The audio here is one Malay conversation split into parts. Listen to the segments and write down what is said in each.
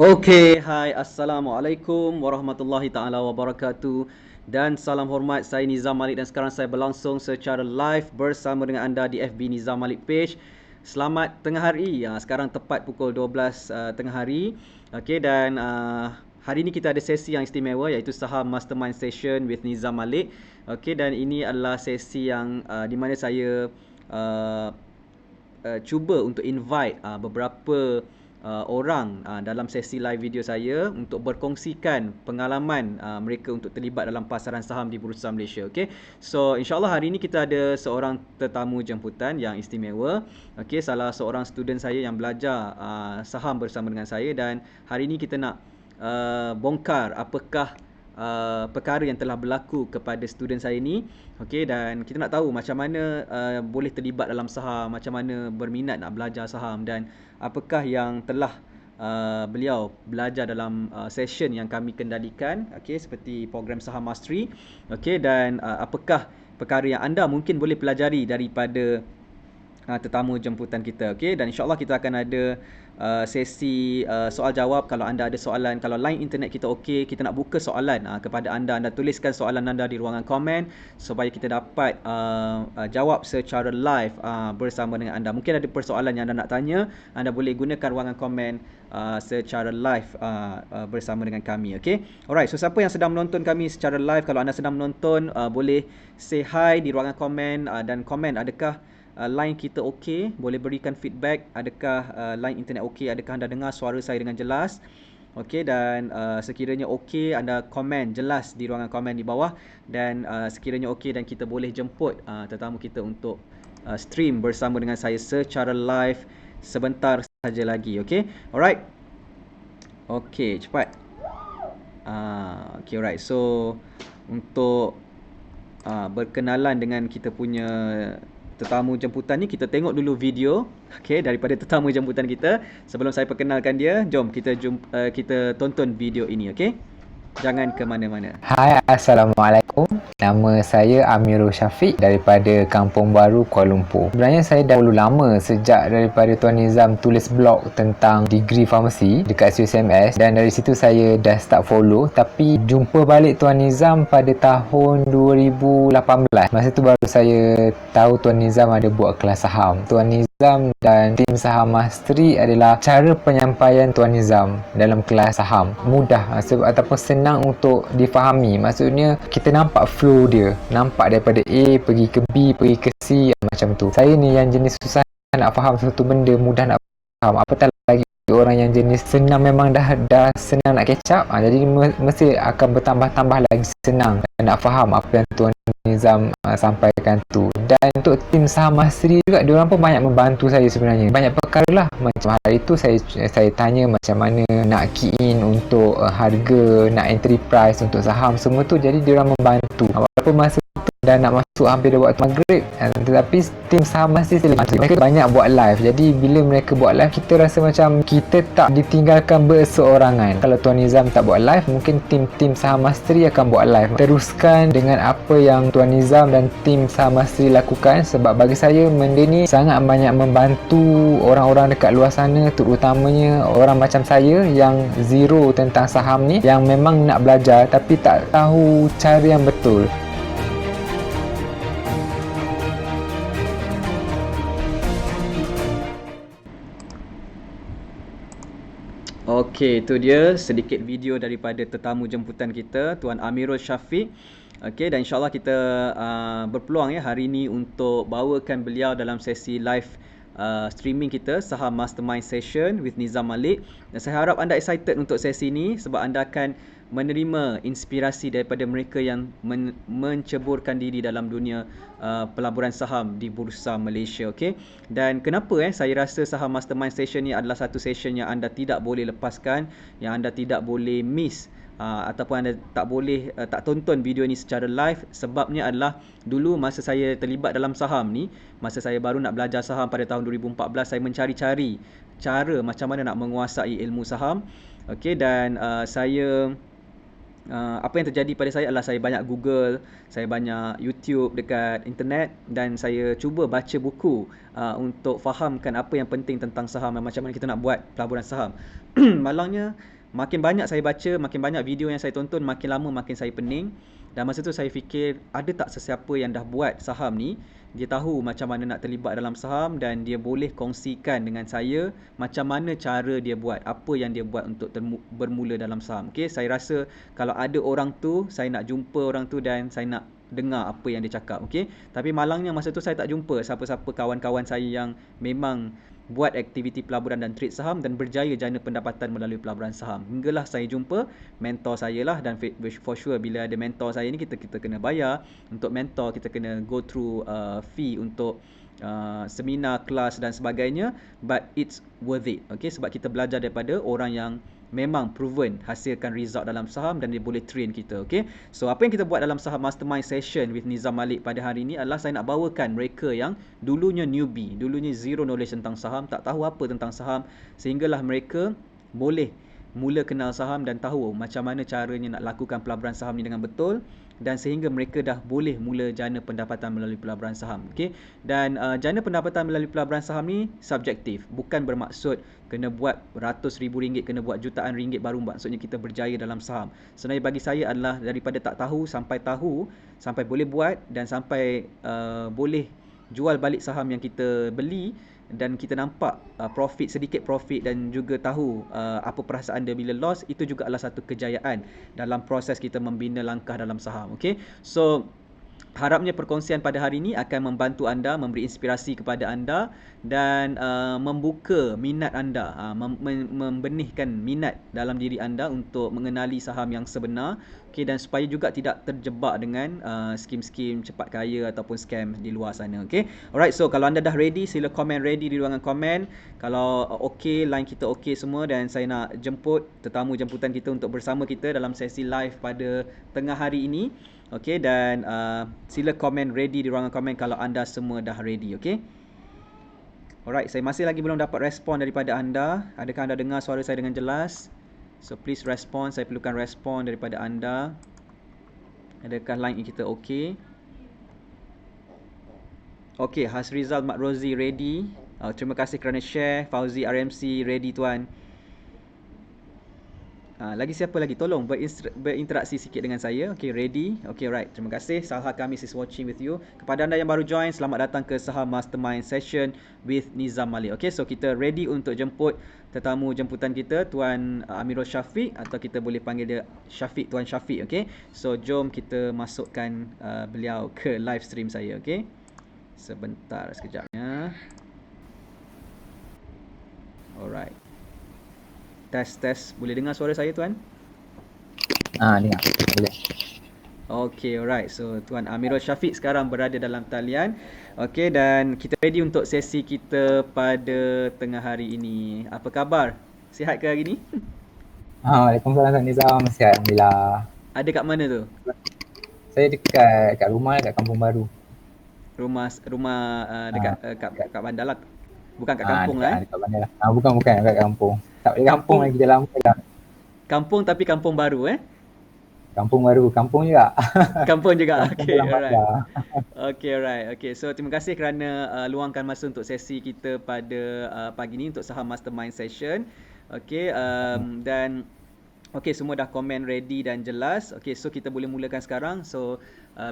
Okey, hai, Assalamualaikum warahmatullahi taala wabarakatuh. Dan salam hormat, saya Nizam Malik dan sekarang saya berlangsung secara live bersama dengan anda di FB Nizam Malik page. Selamat tengah hari. Sekarang tepat pukul 12 tengah hari. Okey, dan hari ini kita ada sesi yang istimewa iaitu Saham Mastermind Session with Nizam Malik. Okey, dan ini adalah sesi yang di mana saya cuba untuk invite beberapa orang dalam sesi live video saya untuk berkongsikan pengalaman mereka untuk terlibat dalam pasaran saham di Bursa Malaysia. Okay, so insyaAllah hari ini kita ada seorang tetamu jemputan yang istimewa. Okay, salah seorang student saya yang belajar saham bersama dengan saya, dan hari ini kita nak bongkar apakah perkara yang telah berlaku kepada student saya ni. Okey, dan kita nak tahu macam mana boleh terlibat dalam saham, macam mana berminat nak belajar saham, dan apakah yang telah beliau belajar dalam session yang kami kendalikan, okey, seperti program Saham Mastery. Okey, dan apakah perkara yang anda mungkin boleh pelajari daripada tetamu jemputan kita. Okey, dan insyaAllah kita akan ada sesi soal jawab. Kalau anda ada soalan, kalau line internet kita okey, kita nak buka soalan kepada anda. Anda tuliskan soalan anda di ruangan komen supaya kita dapat jawab secara live bersama dengan anda. Mungkin ada persoalan yang anda nak tanya, anda boleh gunakan ruangan komen secara live bersama dengan kami. Okey, alright, so siapa yang sedang menonton kami secara live, kalau anda sedang menonton, boleh say hi di ruangan komen dan komen adakah line kita okey, boleh berikan feedback adakah line internet okey, adakah anda dengar suara saya dengan jelas. Okey, dan sekiranya okey, anda komen jelas di ruangan komen di bawah, dan sekiranya okey dan kita boleh jemput tetamu kita untuk stream bersama dengan saya secara live sebentar saja lagi. Okey, alright. Okey, cepat. Okey, alright. So untuk berkenalan dengan kita punya tetamu jemputan ni, kita tengok dulu video daripada tetamu jemputan kita. Sebelum saya perkenalkan dia, jom kita tonton video ini. Jangan ke mana-mana. Hai, Assalamualaikum. Nama saya Amirul Syafiq daripada Kampung Baru, Kuala Lumpur. Sebenarnya saya dah dulu lama sejak daripada Tuan Nizam tulis blog tentang degree farmasi dekat SUSMS, dan dari situ saya dah start follow. Tapi jumpa balik Tuan Nizam pada tahun 2018. Masa tu baru saya tahu Tuan Nizam ada buat kelas saham. Tuan Nizam dan tim saham mastery adalah cara penyampaian Tuan Nizam dalam kelas saham mudah ataupun senang untuk difahami. Maksudnya kita nampak flow dia, nampak daripada A pergi ke B, pergi ke C, macam tu. Saya ni yang jenis susah nak faham satu benda, mudah nak faham, apatah lagi orang yang jenis senang, memang dah senang nak catch up, jadi mesti akan bertambah-tambah lagi senang nak faham apa yang Tuan Nizam sampaikan tu. Dan untuk tim saham mastery juga, diorang pun banyak membantu saya sebenarnya. Banyak perkara lah. Macam hari tu saya tanya macam mana nak key in untuk harga, nak entry price untuk saham, semua tu. Jadi diorang membantu. Walaupun masa tu dah nak masuk hampir dah waktu maghrib, tetapi tim saham mastery mereka banyak buat live. Jadi bila mereka buat live, kita rasa macam kita tak ditinggalkan berseorangan. Kalau Tuan Nizam tak buat live, mungkin tim saham mastery akan buat live. Teruskan dengan apa yang Tuan Nizam dan tim saham mastery lakukan, sebab bagi saya benda ni sangat banyak membantu orang-orang dekat luar sana, terutamanya orang macam saya yang zero tentang saham ni, yang memang nak belajar tapi tak tahu cara yang betul. Okey, itu dia sedikit video daripada tetamu jemputan kita, Tuan Amirul Syafiq. Okey, dan insyaAllah kita berpeluang hari ini untuk bawakan beliau dalam sesi live streaming kita, Saham Mastermind Session with Nizam Malik. Dan saya harap anda excited untuk sesi ini sebab anda akan menerima inspirasi daripada mereka yang menceburkan diri dalam dunia pelaburan saham di Bursa Malaysia. Okey. Dan kenapa saya rasa Saham Mastermind Session ni adalah satu session yang anda tidak boleh lepaskan, yang anda tidak boleh miss, ataupun anda tak tonton video ni secara live. Sebabnya adalah dulu masa saya terlibat dalam saham ni, masa saya baru nak belajar saham pada tahun 2014, saya mencari-cari cara macam mana nak menguasai ilmu saham. Okey, dan apa yang terjadi pada saya adalah saya banyak Google, saya banyak YouTube dekat internet, dan saya cuba baca buku untuk fahamkan apa yang penting tentang saham dan macam mana kita nak buat pelaburan saham. Malangnya makin banyak saya baca, makin banyak video yang saya tonton, makin lama makin saya pening. Dan masa tu saya fikir, ada tak sesiapa yang dah buat saham ni, dia tahu macam mana nak terlibat dalam saham, dan dia boleh kongsikan dengan saya macam mana cara dia buat, apa yang dia buat untuk bermula dalam saham. Okey, saya rasa kalau ada orang tu, saya nak jumpa orang tu dan saya nak dengar apa yang dia cakap. Okey, tapi malangnya masa tu saya tak jumpa siapa-siapa kawan-kawan saya yang memang buat aktiviti pelaburan dan trade saham dan berjaya jana pendapatan melalui pelaburan saham. Hinggalah saya jumpa mentor saya lah, dan for sure bila ada mentor saya ni, kita kena bayar. Untuk mentor kita kena go through fee untuk seminar, kelas dan sebagainya, but it's worth it. Okay, sebab kita belajar daripada orang yang memang proven hasilkan result dalam saham dan dia boleh train kita. Okay, so apa yang kita buat dalam Saham Mastermind Session with Nizam Malik pada hari ini adalah saya nak bawakan mereka yang dulunya newbie, dulunya zero knowledge tentang saham, tak tahu apa tentang saham, sehinggalah mereka boleh mula kenal saham dan tahu macam mana caranya nak lakukan pelaburan saham ni dengan betul, dan sehingga mereka dah boleh mula jana pendapatan melalui pelaburan saham. Okey. Dan jana pendapatan melalui pelaburan saham ni subjektif, bukan bermaksud kena buat ratus ribu ringgit, kena buat jutaan ringgit baru maksudnya kita berjaya dalam saham. Sebenarnya bagi saya adalah daripada tak tahu, sampai boleh buat dan sampai boleh jual balik saham yang kita beli dan kita nampak sedikit profit dan juga tahu apa perasaan dia bila loss, itu juga adalah satu kejayaan dalam proses kita membina langkah dalam saham. Okey. So harapnya perkongsian pada hari ini akan membantu anda, memberi inspirasi kepada anda dan membuka minat anda, membenihkan minat dalam diri anda untuk mengenali saham yang sebenar. Okay, dan supaya juga tidak terjebak dengan skim-skim cepat kaya ataupun scam di luar sana. Okay. Alright, so kalau anda dah ready, sila komen ready di ruangan komen. Kalau okay, line kita okay semua dan saya nak jemput tetamu jemputan kita untuk bersama kita dalam sesi live pada tengah hari ini. Okay, dan sila komen ready di ruangan komen kalau anda semua dah ready. Okay. Alright, saya masih lagi belum dapat respon daripada anda. Adakah anda dengar suara saya dengan jelas? So please respond, saya perlukan respon daripada anda. Adakah line kita okey? Okey, Hasrizal Mat Rozi ready. Terima kasih kerana share. Fauzi RMC ready tuan. Lagi siapa lagi? Tolong berinteraksi sikit dengan saya. Okay, ready? Okay, right. Terima kasih. Salha Kamis is watching with you. Kepada anda yang baru join, selamat datang ke Saham Mastermind Session with Nizam Malik. Okay, so kita ready untuk jemput tetamu jemputan kita, Tuan Amirul Syafiq, atau kita boleh panggil dia Syafiq, Tuan Syafiq. Okay, so jom kita masukkan beliau ke live stream saya. Okay, sebentar sekejapnya. Alright. Test. Boleh dengar suara saya, Tuan? Dengar. Boleh. Okay, alright. So, Tuan Amirul Syafiq sekarang berada dalam talian. Okay, dan kita ready untuk sesi kita pada tengah hari ini. Apa khabar? Sihat ke hari ni? Waalaikumsalam Tuan Nizam. Sihat, Alhamdulillah. Ada kat mana tu? Saya dekat rumah, dekat Kampung Baru. Rumah dekat bandar lah. Bukan kat kampung lah. Dekat bandar lah. Bukan dekat kampung. Tak boleh kampung lagi, kita lama dah. Kampung tapi kampung baru Kampung Baru, kampung juga. Kampung juga. Okay, alright. Okay, alright. Okay, so terima kasih kerana luangkan masa untuk sesi kita pada pagi ni untuk Saham Mastermind Session. Okay, dan okay, semua dah komen ready dan jelas. Okay, so kita boleh mulakan sekarang. So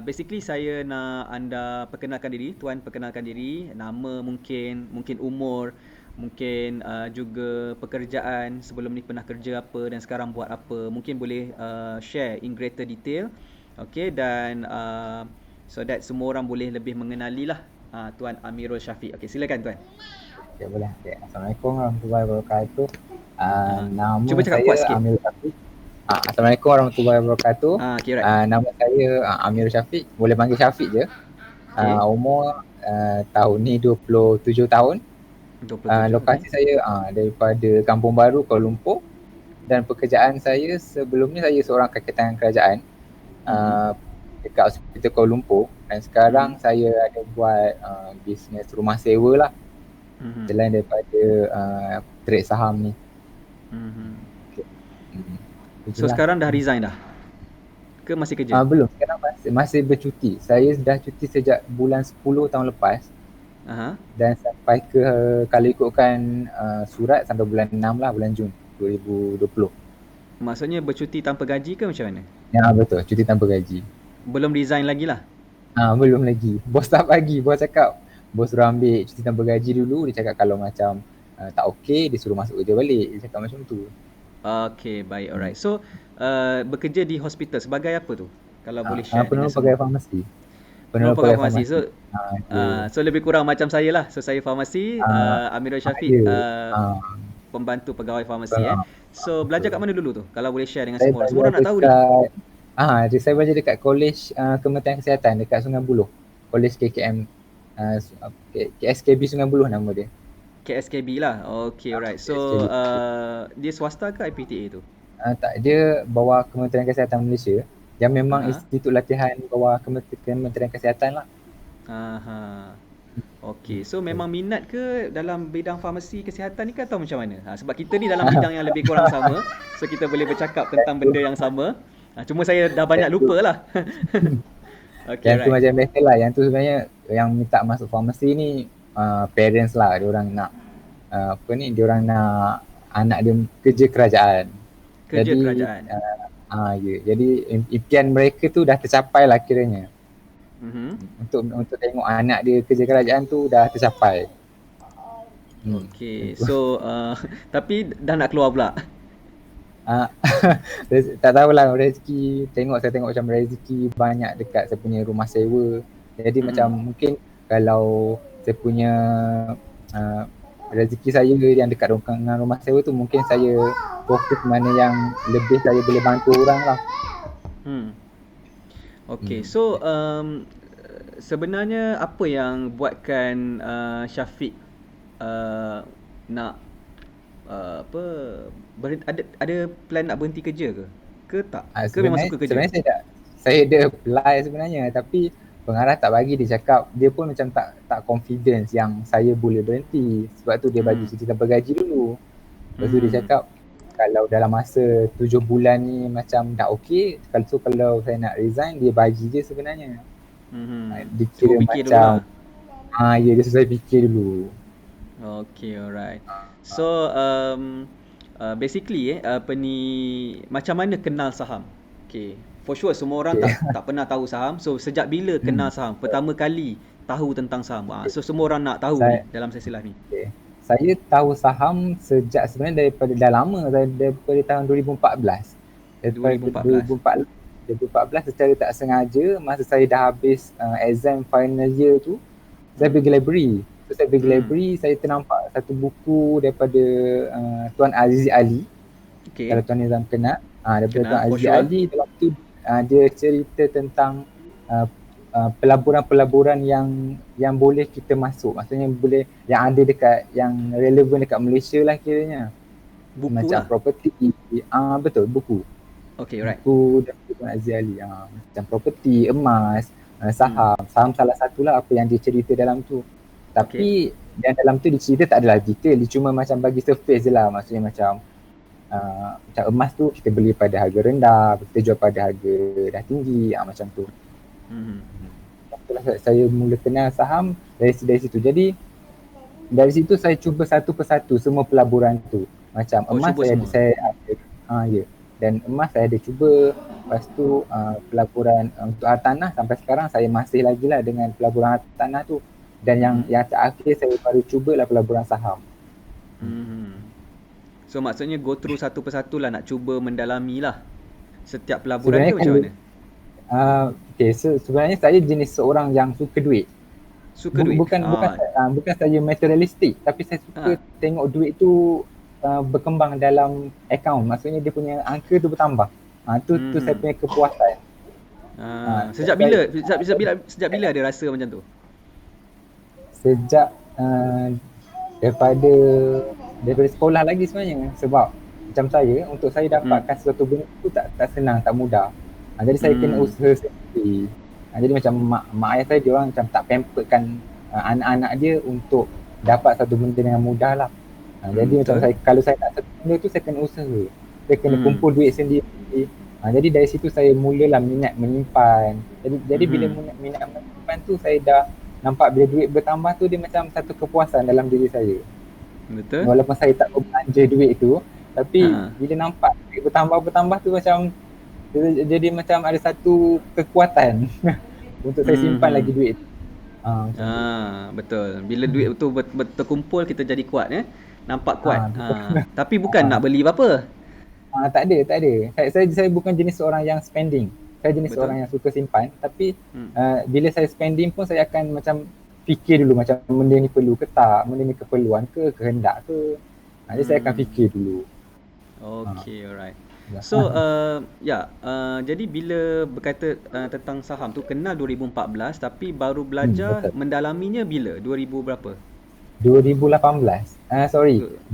basically saya nak anda perkenalkan diri, Tuan perkenalkan diri, nama mungkin umur, mungkin juga pekerjaan, sebelum ni pernah kerja apa dan sekarang buat apa. Mungkin boleh share in greater detail. Okay, dan so that semua orang boleh lebih mengenali lah Tuan Amirul Syafiq. Okay, silakan Tuan. Okay, boleh. Okay. Assalamualaikum warahmatullahi wabarakatuh. Nama Cuba cakap kuat sikit. Amirul Syafiq. Assalamualaikum warahmatullahi wabarakatuh. Okay, right. Nama saya Amirul Syafiq. Boleh panggil Syafiq je. Okay. Umur tahun ni 27 tahun. Lokasi saya daripada Kampung Baru, Kuala Lumpur, dan pekerjaan saya sebelum ni saya seorang kakitangan kerajaan dekat Hospital Kuala Lumpur, dan sekarang saya ada buat bisnes rumah sewa lah selain daripada trade saham ni. Okay. So sekarang dah resign dah? Ke masih kerja? Belum, sekarang masih bercuti. Saya dah cuti sejak bulan 10 tahun lepas. Dan sampai ke, kalau ikutkan surat, sampai bulan 6 lah, bulan Jun 2020. Maksudnya bercuti tanpa gaji ke macam mana? Ya, betul, cuti tanpa gaji. Belum resign lagi lah? Belum lagi. Bos tak bagi, bos cakap bos suruh ambil cuti tanpa gaji dulu. Dia cakap kalau macam tak okey, dia suruh masuk kerja balik. Dia cakap macam tu. Okay, baik, alright. So bekerja di hospital sebagai apa tu? Kalau boleh share. Penolong pegawai farmasi. Penolong pegawai farmasi. So lebih kurang macam saya lah. So saya farmasi, Amirul Syafiq pembantu pegawai farmasi. So belajar kat mana dulu tu? Kalau boleh share dengan semua orang. Semua orang nak tahu ni. Saya belajar dekat Kolej Kementerian Kesihatan dekat Sungai Buloh. Kolej KKM, KSKB Sungai Buloh nama dia. KSKB lah. Okay, alright. So dia swasta ke IPTA tu? Tak, dia bawah Kementerian Kesihatan Malaysia. Yang memang institut latihan bawah Kementerian Kesihatan lah. Okay, so memang minat ke dalam bidang farmasi kesihatan ni ke atau macam mana? Sebab kita ni dalam bidang yang lebih kurang sama. So kita boleh bercakap tentang benda yang sama. Cuma saya dah banyak Yang tu, lupa lah. Okay, yang tu right. macam biasa lah. Yang tu sebenarnya yang minta masuk farmasi ni parents lah. Diorang nak diorang nak anak dia kerja kerajaan. Kerja Jadi kerajaan. ya. Jadi impian mereka tu dah tercapai lah kiranya. Untuk tengok anak dia kerja kerajaan tu dah tercapai. Okay, so tapi dah nak keluar pula. Tak tahulah rezeki, saya tengok macam rezeki banyak dekat saya punya rumah sewa. Jadi macam mungkin kalau saya punya rezeki saya yang dekat dengan rumah sewa tu, mungkin saya fokus mana yang lebih saya boleh bantu orang lah. Okay, so sebenarnya apa yang buatkan Syafiq nak ada plan nak berhenti kerja ke? Ke tak? Ke memang suka kerja? Sebenarnya saya ada apply sebenarnya, tapi pengarah tak bagi. Dia cakap dia pun macam tak confidence yang saya boleh berhenti. Sebab tu dia bagi cuti tanpa gaji dulu. Lepas tu dia cakap kalau dalam masa 7 bulan ni macam dah okey, kalau saya nak resign, dia bagi je sebenarnya. Dia kira macam ya, dia susah fikir dulu. Okay, alright. So basically macam mana kenal saham? Okay, for sure semua orang tak pernah tahu saham. So sejak bila kenal saham? Pertama kali tahu tentang saham. So semua orang nak tahu ni dalam sesi live ni. Saya tahu saham sejak sebenarnya daripada dah lama, daripada tahun 2014. 2014 secara tak sengaja, masa saya dah habis exam final year tu, saya pergi library. So saya pergi library, saya ternampak satu buku daripada Tuan Aziz Ali. Kalau Tuan Nizam kenal, daripada Tuan Aziz Ali. Dalam tu dia cerita tentang pelaburan-pelaburan yang boleh kita masuk. Maksudnya boleh yang ada dekat, yang relevan dekat Malaysia lah kiranya. Buku macam lah. property. Betul, buku. Okay, right. Buku daripada Tuan Aziz Ali. Macam property, emas, saham. Saham salah satulah apa yang dia cerita dalam tu. Tapi dan dalam tu dia cerita tak adalah detail. Dia cuma macam bagi surface je lah. Maksudnya macam emas tu kita beli pada harga rendah, kita jual pada harga dah tinggi, macam tu. Saya mula kenal saham dari situ. Jadi dari situ saya cuba satu persatu semua pelaburan tu. Macam emas saya ada, ya. Dan emas saya ada cuba. Lepas tu pelaburan untuk hartanah sampai sekarang saya masih lagi lah dengan pelaburan hartanah tu. Dan yang terakhir saya baru cubalah pelaburan saham. So maksudnya go through satu persatu lah, nak cuba mendalami lah setiap pelaburan tu macam mana? Okay, so sebenarnya saya jenis seorang yang suka duit. Bukan saya materialistik, tapi saya suka tengok duit tu berkembang dalam akaun. Maksudnya dia punya angka tu bertambah. Tu saya punya kepuasan. Sejak bila ada rasa macam tu? Sejak daripada sekolah lagi sebenarnya. Sebab macam saya, untuk saya dapatkan sesuatu benda tu tak senang, tak mudah. Jadi saya kena usaha sendiri. Jadi macam mak ayah saya, dia orang macam tak pamperkan anak-anak dia untuk dapat satu benda dengan mudah lah. Jadi macam saya, kalau saya nak satu benda tu, saya kena usaha. Saya kena kumpul duit sendiri. Jadi dari situ saya mulalah minat menyimpan. Jadi bila minat menyimpan tu, saya dah nampak bila duit bertambah tu, dia macam satu kepuasan dalam diri saya. Betul. Walaupun saya tak berbelanja duit tu, tapi bila nampak duit bertambah tu, macam jadi macam ada satu kekuatan untuk saya simpan lagi duit. Betul. Bila duit tu terkumpul, kita jadi kuat, nampak kuat. Tapi bukan nak beli apa-apa. Tak ada. Saya bukan jenis seorang yang spending. Saya jenis seorang yang suka simpan. Tapi bila saya spending pun, saya akan macam fikir dulu macam benda ni perlu ke tak, benda ni keperluan ke, kehendak ke. Jadi saya akan fikir dulu. Okay, alright. So jadi bila berkata tentang saham tu, kenal 2014, tapi baru belajar mendalaminya bila? 2000 berapa? 2018.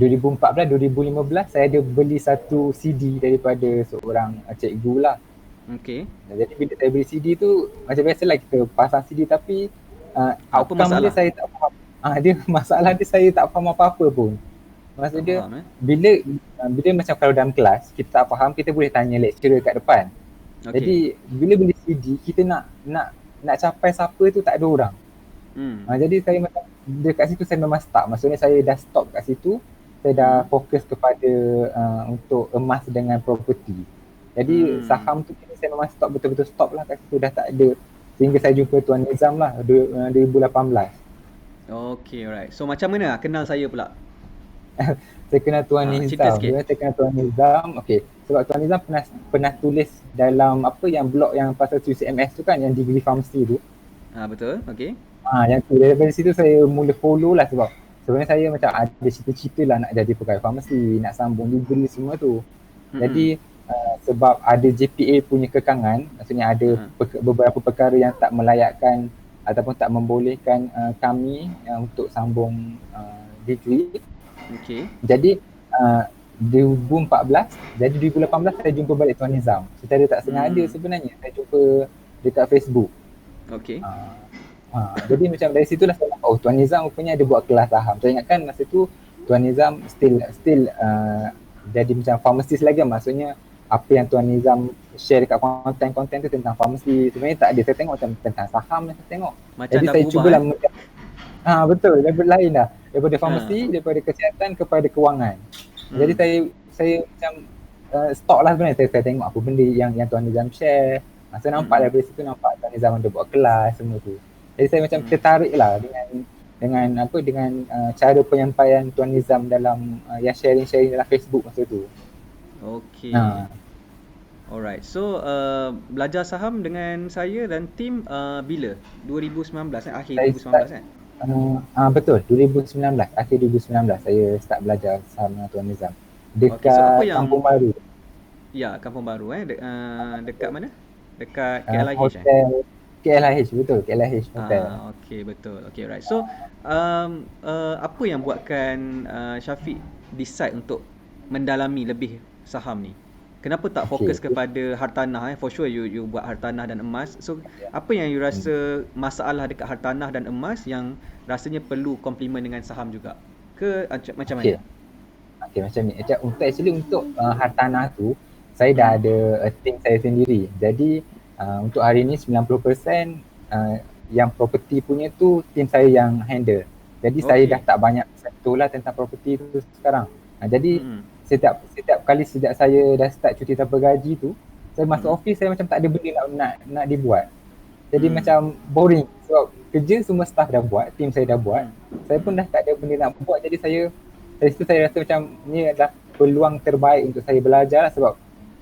2014, 2015 saya ada beli satu CD daripada seorang cikgu lah. Okay. Jadi bila saya beli CD tu, macam biasalah kita pasang CD, tapi outcome dia saya tak faham. Dia masalah dia saya tak faham apa-apa pun. Maksud dia bila macam kalau dalam kelas kita tak faham, kita boleh tanya lecturer kat depan. Okey. Jadi bila beli CD, kita nak capai siapa tu tak ada orang. Hmm. Jadi saya macam dekat situ saya memang stop. Maksudnya saya dah stop kat situ. Saya dah Hmm. fokus kepada untuk emas dengan property. Jadi Hmm. saham tu saya memang stop, betul-betul stop lah kat situ, dah tak ada. Sehingga saya jumpa Tuan Nizam lah 2018. Okey, alright. So macam mana kenal saya pula? Saya kenal Tuan Cerita Nizam. sikit. Bila saya kenal Tuan Nizam, okey. Sebab Tuan Nizam pernah tulis dalam apa yang blog yang pasal UCMS tu kan, yang degree pharmacy tu. Betul. Okey. Yang tu daripada situ saya mula follow lah, sebab sebenarnya saya macam ada cita-cita lah nak jadi pegawai farmasi, nak sambung degree semua tu. Hmm. Jadi sebab ada JPA punya kekangan, maksudnya ada beberapa perkara yang tak melayakkan ataupun tak membolehkan kami untuk sambung degree. Okey. Jadi 2014, jadi 2018 saya jumpa balik Tuan Nizam. Secara tak sengaja Hmm. sebenarnya saya jumpa dekat Facebook. Okey. Jadi macam dari situlah saya nampak, oh Tuan Nizam rupanya ada buat kelas saham. Saya ingatkan masa tu Tuan Nizam still jadi macam pharmacist lagi, maksudnya apa yang Tuan Nizam share dekat konten-konten tu tentang farmasi, sebenarnya tak ada. Saya tengok macam tentang saham yang saya tengok. Macam Jadi dah saya berubah cubalah macam betul, level lain dah. Daripada Ha. farmasi, daripada kesihatan kepada kewangan. Jadi Hmm. saya macam stop lah sebenarnya. Saya tengok apa benda yang Tuan Nizam share. Saya nampak Hmm. daripada situ, nampak Tuan Nizam ada buat kelas semua tu. Jadi saya macam tertarik lah dengan cara penyampaian Tuan Nizam dalam yang sharing-sharing dalam Facebook masa tu. Okey. Alright. So belajar saham dengan saya dan tim bila? 2019 akhir Saya start 2019 kan? betul, 2019, akhir 2019 saya start belajar saham dengan Tuan Nizam Okey. So apa dekat yang Kampung Baru. ya, Kampung Baru dekat mana? Dekat KLIH eh? Hotel KLIH, betul, KLIH Hotel. Okey, betul. Okey, right. So apa yang buatkan Syafiq decide untuk mendalami lebih saham ni? Kenapa tak fokus Okay. kepada hartanah? For sure you buat hartanah dan emas. So apa yang you rasa masalah dekat hartanah dan emas yang rasanya perlu komplement dengan saham juga? Ke macam Okay. mana? Okay, macam ni. Untuk hartanah tu, saya dah ada team saya sendiri. Jadi untuk hari ni 90% yang property punya tu team saya yang handle. Jadi saya dah Okey. tak banyak sentuh lah tentang property tu sekarang. Jadi Hmm. setiap kali sejak saya dah start cuti tanpa gaji tu, saya masuk office, saya macam tak ada benda nak dibuat. Jadi macam boring sebab kerja semua staff dah buat, team saya dah buat. Saya pun dah tak ada benda nak buat. Jadi dari situ saya rasa macam ni adalah peluang terbaik untuk saya belajar lah, sebab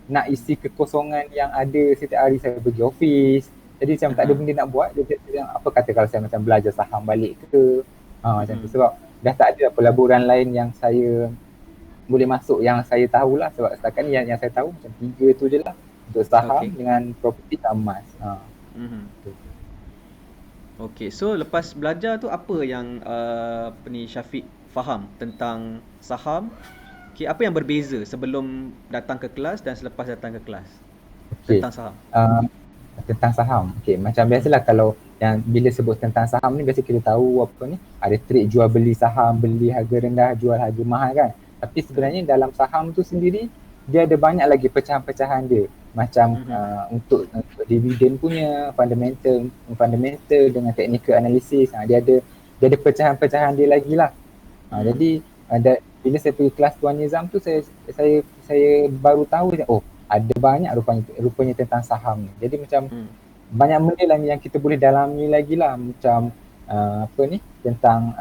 nak isi kekosongan yang ada setiap hari saya pergi office. Jadi macam tak ada benda nak buat. Jadi apa kata kalau saya macam belajar saham balik ke, macam tu. Sebab dah tak ada pelaburan lain yang saya boleh masuk yang saya tahulah, sebab setakat ni yang saya tahu macam 3 tu je lah, untuk saham dengan property dan emas. Okey, so lepas belajar tu apa yang Syafiq faham tentang saham? Okey, apa yang berbeza sebelum datang ke kelas dan selepas datang ke kelas tentang saham? Tentang saham. Okey, macam biasalah kalau yang bila sebut tentang saham ni, biasa kita tahu apa ni, ada trade jual beli saham, beli harga rendah, jual harga mahal kan. Tapi sebenarnya dalam saham tu sendiri dia ada banyak lagi pecahan-pecahan dia. Macam untuk dividen punya fundamental dengan technical analysis, dia ada pecahan-pecahan dia lagi lah. Jadi bila saya pergi kelas Tuan Nizam tu, saya baru tahu ada banyak rupanya tentang saham ni. Jadi macam banyak benda lah yang kita boleh dalami lagi lah, macam tentang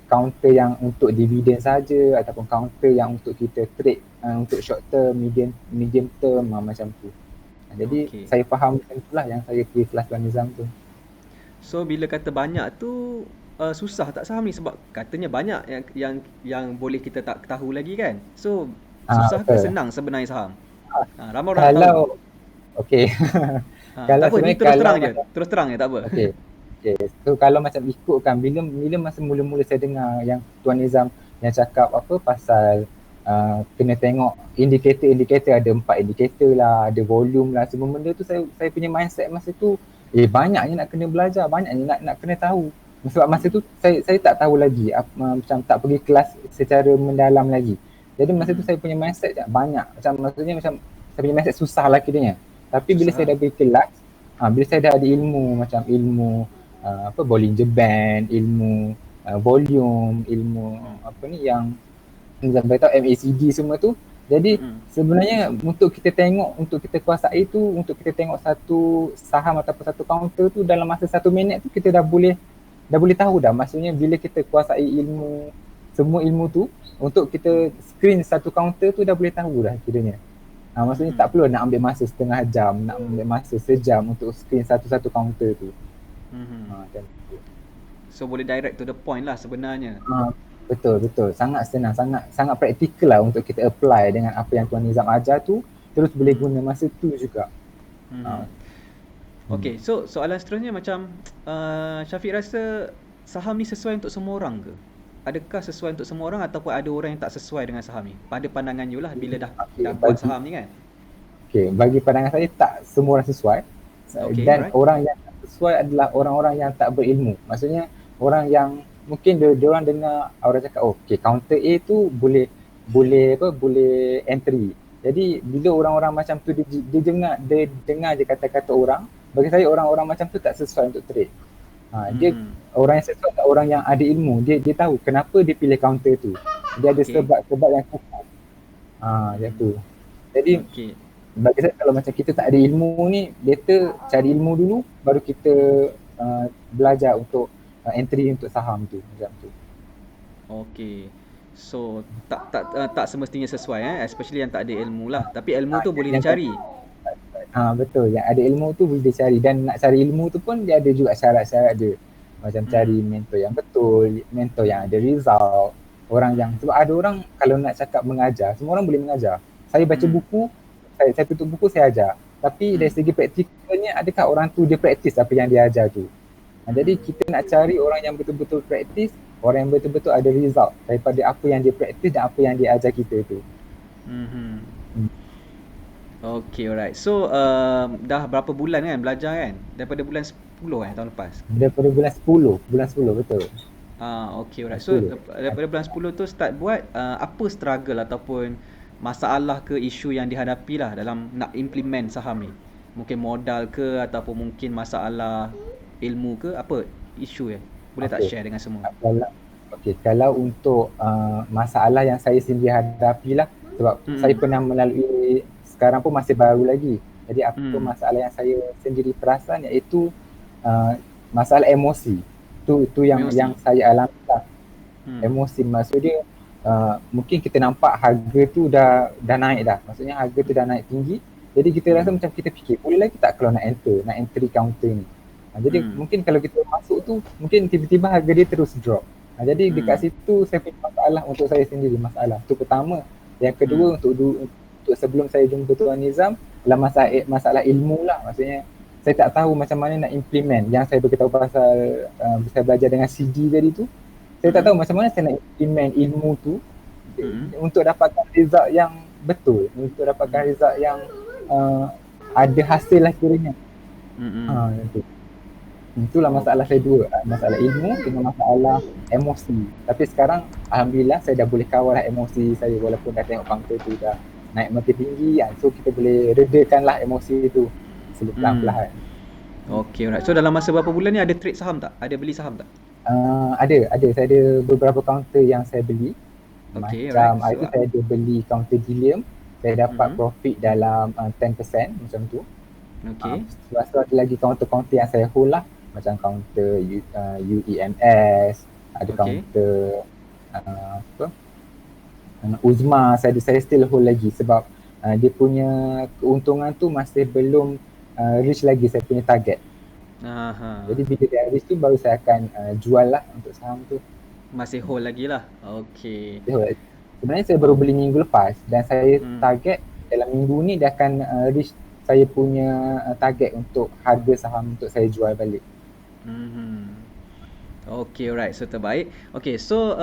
counter yang untuk dividen saja ataupun counter yang untuk kita trade untuk short term, medium term, macam tu. Jadi saya faham macam itulah yang saya pergi kelas Tuan Nizam tu. So bila kata banyak tu susah tak saham ni, sebab katanya banyak yang boleh kita tak tahu lagi kan. So susah ke senang sebenarnya saham? Ramai orang tak tahu. Okey. Tak apa, ni terus terang je, tak apa. Okey. So kalau macam ikutkan bila masa mula-mula saya dengar yang Tuan Nizam yang cakap apa pasal kena tengok indikator, ada 4 indikator lah, ada volume lah, semua benda tu saya punya mindset masa tu banyaknya nak kena belajar, banyaknya nak kena tahu. Sebab masa tu saya tak tahu lagi, macam tak pergi kelas secara mendalam lagi. Jadi masa tu saya punya mindset banyak, macam maksudnya macam saya punya mindset susah lah kiranya. Tapi bila Susah saya lah. dah pergi kelas, bila saya dah ada ilmu macam ilmu Bollinger Band, ilmu volume, ilmu Hmm. apa ni yang sampai tahu MACD semua tu. Jadi Mm-mm. sebenarnya untuk kita tengok, untuk kita kuasai tu, untuk kita tengok satu saham ataupun satu counter tu dalam masa 1 minit tu kita dah boleh tahu dah. Maksudnya bila kita kuasai ilmu, semua ilmu tu, untuk Hmm. kita screen satu counter tu dah boleh tahu dah kiranya. Maksudnya tak Mhm. perlu nak ambil masa setengah jam, nak ambil masa sejam untuk screen satu-satu counter tu. Mhm. Macam tu. So boleh direct to the point lah sebenarnya. Betul. Sangat senang, sangat praktikal lah untuk kita apply dengan apa yang Tuan Nizam ajar tu, terus boleh Hmm. guna masa tu juga. Mhm. Ha, Okay, so soalan seterusnya macam Syafiq rasa saham ni sesuai untuk semua orang ke? Adakah sesuai untuk semua orang ataupun ada orang yang tak sesuai dengan saham ni? Pada pandangan you lah bila dah okay, buat saham ni kan? bagi pandangan saya tak semua orang sesuai, Okay, dan alright. orang yang tak sesuai adalah orang-orang yang tak berilmu. Maksudnya orang yang mungkin dia orang dengar orang cakap, oh, okay, counter A tu boleh entry. Jadi bila orang-orang macam tu dia dengar je kata-kata orang, bagi saya orang-orang macam tu tak sesuai untuk trade. Dia Mhm. orang yang sesuai adalah orang yang ada ilmu. Dia tahu kenapa dia pilih counter tu. Dia ada Okay. sebab-sebab yang kukuh. Macam Mhm. tu. Jadi Okay. bagi saya kalau macam kita tak ada ilmu ni, better cari ilmu dulu baru kita belajar untuk entry untuk saham tu, macam tu. Okay. So tak semestinya sesuai especially yang tak ada ilmu lah. Tapi ilmu tu boleh Yang dicari. betul, yang ada ilmu tu boleh dicari, dan nak cari ilmu tu pun dia ada juga syarat-syarat dia. Macam cari Mhm. mentor yang betul, mentor yang ada result, orang yang, Mhm. sebab ada orang kalau nak cakap mengajar, semua orang boleh mengajar. Saya baca Mhm. buku, saya tutup buku, saya ajar. Tapi dari Mhm. segi praktikalnya, adakah orang tu dia praktis apa yang dia ajar tu? Jadi Mhm. kita nak cari orang yang betul-betul praktis, orang yang betul-betul ada result daripada apa yang dia praktis dan apa yang dia ajar kita tu. Mhm. Hmm. Okay, alright. So dah berapa bulan kan belajar kan? Daripada bulan 10 tahun lepas. Daripada bulan 10 betul. Okay, alright. So 10. daripada bulan 10 tu start buat apa struggle ataupun masalah ke isu yang dihadapi lah dalam nak implement saham ni? Mungkin modal ke ataupun mungkin masalah ilmu ke, apa isu boleh tak Okey. share dengan semua? Kalau untuk masalah yang saya sendiri hadapi lah, sebab saya Hmm. pernah melalui, sekarang pun masih baru lagi. Jadi apa Hmm. masalah yang saya sendiri perasan iaitu masalah emosi. Tu yang Emosi. saya alami lah. Hmm. Emosi maksud dia mungkin kita nampak harga tu dah naik dah. Maksudnya harga tu dah naik tinggi. Jadi kita rasa Hmm. macam kita fikir, boleh lagi tak kalau nak entry counter ni. Jadi Hmm. mungkin kalau kita masuk tu, mungkin tiba-tiba harga dia terus drop. Jadi dekat Hmm. situ saya punya masalah untuk saya sendiri, masalah. Tu pertama. Yang kedua, Hmm. untuk sebelum saya jumpa Tuan Nizam, adalah masalah ilmu lah. Maksudnya saya tak tahu macam mana nak implement. Yang saya beritahu pasal saya belajar dengan CD tadi tu, saya tak Hmm. tahu macam mana saya nak implement ilmu tu Hmm. untuk dapatkan result yang betul, untuk dapatkan Hmm. result yang ada hasil lah kiranya. Hmm. Itu. Itulah masalah saya Okay. dua, masalah ilmu dengan masalah emosi. Tapi sekarang alhamdulillah saya dah boleh kawal lah emosi saya, walaupun dah tengok counter tu dah naik makin tinggi kan. So kita boleh redakanlah emosi itu Hmm. perlahan-lahan. Okay, alright. So dalam masa berapa bulan ni ada trade saham tak? Ada beli saham tak? Ada. Saya ada beberapa counter yang saya beli. Okay, alright. Macam itu So saya ada beli counter Gilliam, saya dapat mhm. profit dalam 10% macam tu. Okay. Lepas tu ada lagi counter-counter yang saya hold lah, macam counter UEMS, ada Okay. counter Uzma, saya still hold lagi sebab dia punya keuntungan tu masih belum reach lagi saya punya target. Aha. Jadi bila dia reach tu baru saya akan jual lah untuk saham tu. Masih hold lagi lah. Okay. Sebenarnya saya baru Oh. beli minggu lepas dan saya Hmm. target dalam minggu ni dia akan reach saya punya target untuk harga saham untuk saya jual balik. Mhm. Okay, alright. So terbaik. Okay, so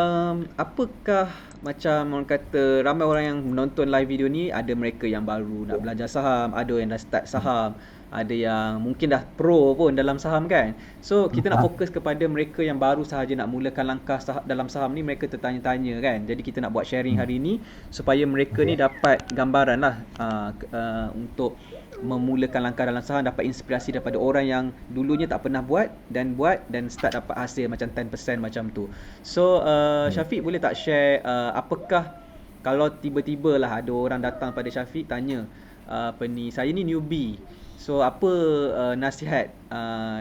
apakah macam orang kata ramai orang yang menonton live video ni, ada mereka yang baru nak belajar saham, ada yang dah start saham. ada yang mungkin dah pro pun dalam saham kan. So kita nak fokus kepada mereka yang baru sahaja nak mulakan langkah dalam saham ni, mereka tertanya-tanya kan. Jadi kita nak buat sharing hari ni supaya mereka ni dapat gambaran lah untuk memulakan langkah dalam saham, dapat inspirasi daripada orang yang dulunya tak pernah buat dan start dapat hasil macam 10% macam tu. So Syafiq boleh tak share apakah kalau tiba-tiba lah ada orang datang pada Syafiq tanya saya ni newbie. So apa nasihat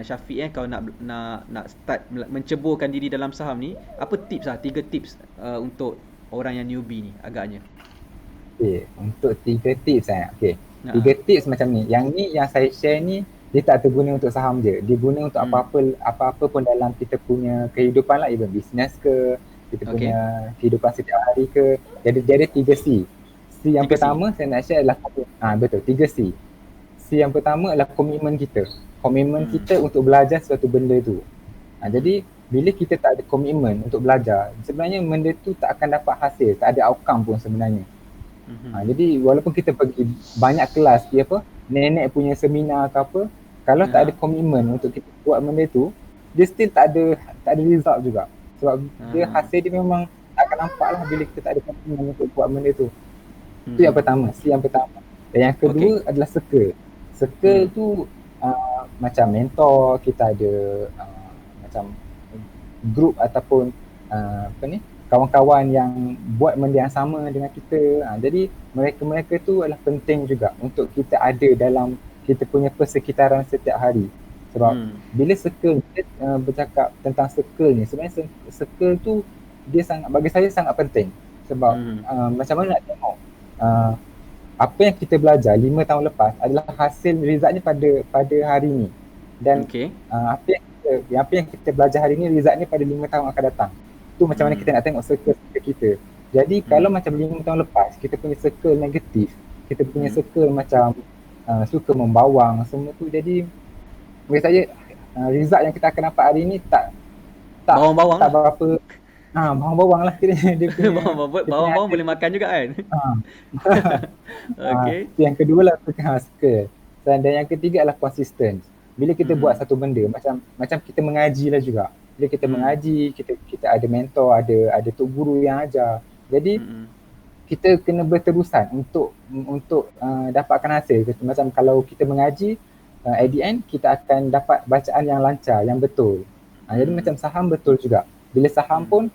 Syafiq kalau nak start menceburkan diri dalam saham ni, apa tips 3 tips untuk orang yang newbie ni agaknya. Okey, untuk 3 tips okey. 3 tips macam ni. Yang ni yang saya share ni dia tak terguna untuk saham je. Dia guna untuk apa-apa pun dalam kita punya kehidupan lah, even business ke, kita punya kehidupan setiap hari ke. Jadi dia ada 3 C. C yang pertama saya nak share adalah betul, 3 C. C yang pertama adalah komitmen kita. Komitmen kita untuk belajar suatu benda tu. Jadi bila kita tak ada komitmen untuk belajar, sebenarnya benda tu tak akan dapat hasil, tak ada outcome pun sebenarnya. Jadi walaupun kita pergi banyak kelas, nenek punya seminar ke apa, kalau tak ada komitmen untuk kita buat benda tu, dia still tak ada result juga. Sebab dia hasil dia memang tak akan nampak lah bila kita tak ada komitmen untuk buat benda tu. Itu yang pertama, yang pertama. Dan yang kedua adalah circle. Circle tu macam mentor, kita ada macam group ataupun kawan-kawan yang buat benda yang sama dengan kita. Jadi mereka-mereka tu adalah penting juga untuk kita ada dalam kita punya persekitaran setiap hari. Sebab bila circle, bercakap tentang circle ni, sebenarnya circle tu dia bagi saya sangat penting. Sebab macam mana nak tengok apa yang kita belajar 5 tahun lepas adalah hasil resultnya pada hari ni. Dan apa yang kita belajar hari ni resultnya pada 5 tahun akan datang. Tu macam mana kita nak tengok circle kita. Jadi kalau macam 5 tahun lepas kita punya circle negatif, kita punya circle macam suka membawang semua tu, jadi bagi saya result yang kita akan dapat hari ni tak bawang-bawang tak berapa bawang-bawang lah kiranya dia punya bawang-bawang boleh makan juga kan. Yang kedua lah circle. Dan yang ketiga adalah konsisten. Bila kita buat satu benda macam kita mengaji lah juga. Bila kita mengaji, kita ada mentor, ada tok guru yang ajar. Jadi kita kena berterusan untuk dapatkan hasil. Macam kalau kita mengaji, at the end kita akan dapat bacaan yang lancar, yang betul. Jadi macam saham betul juga. Bila saham pun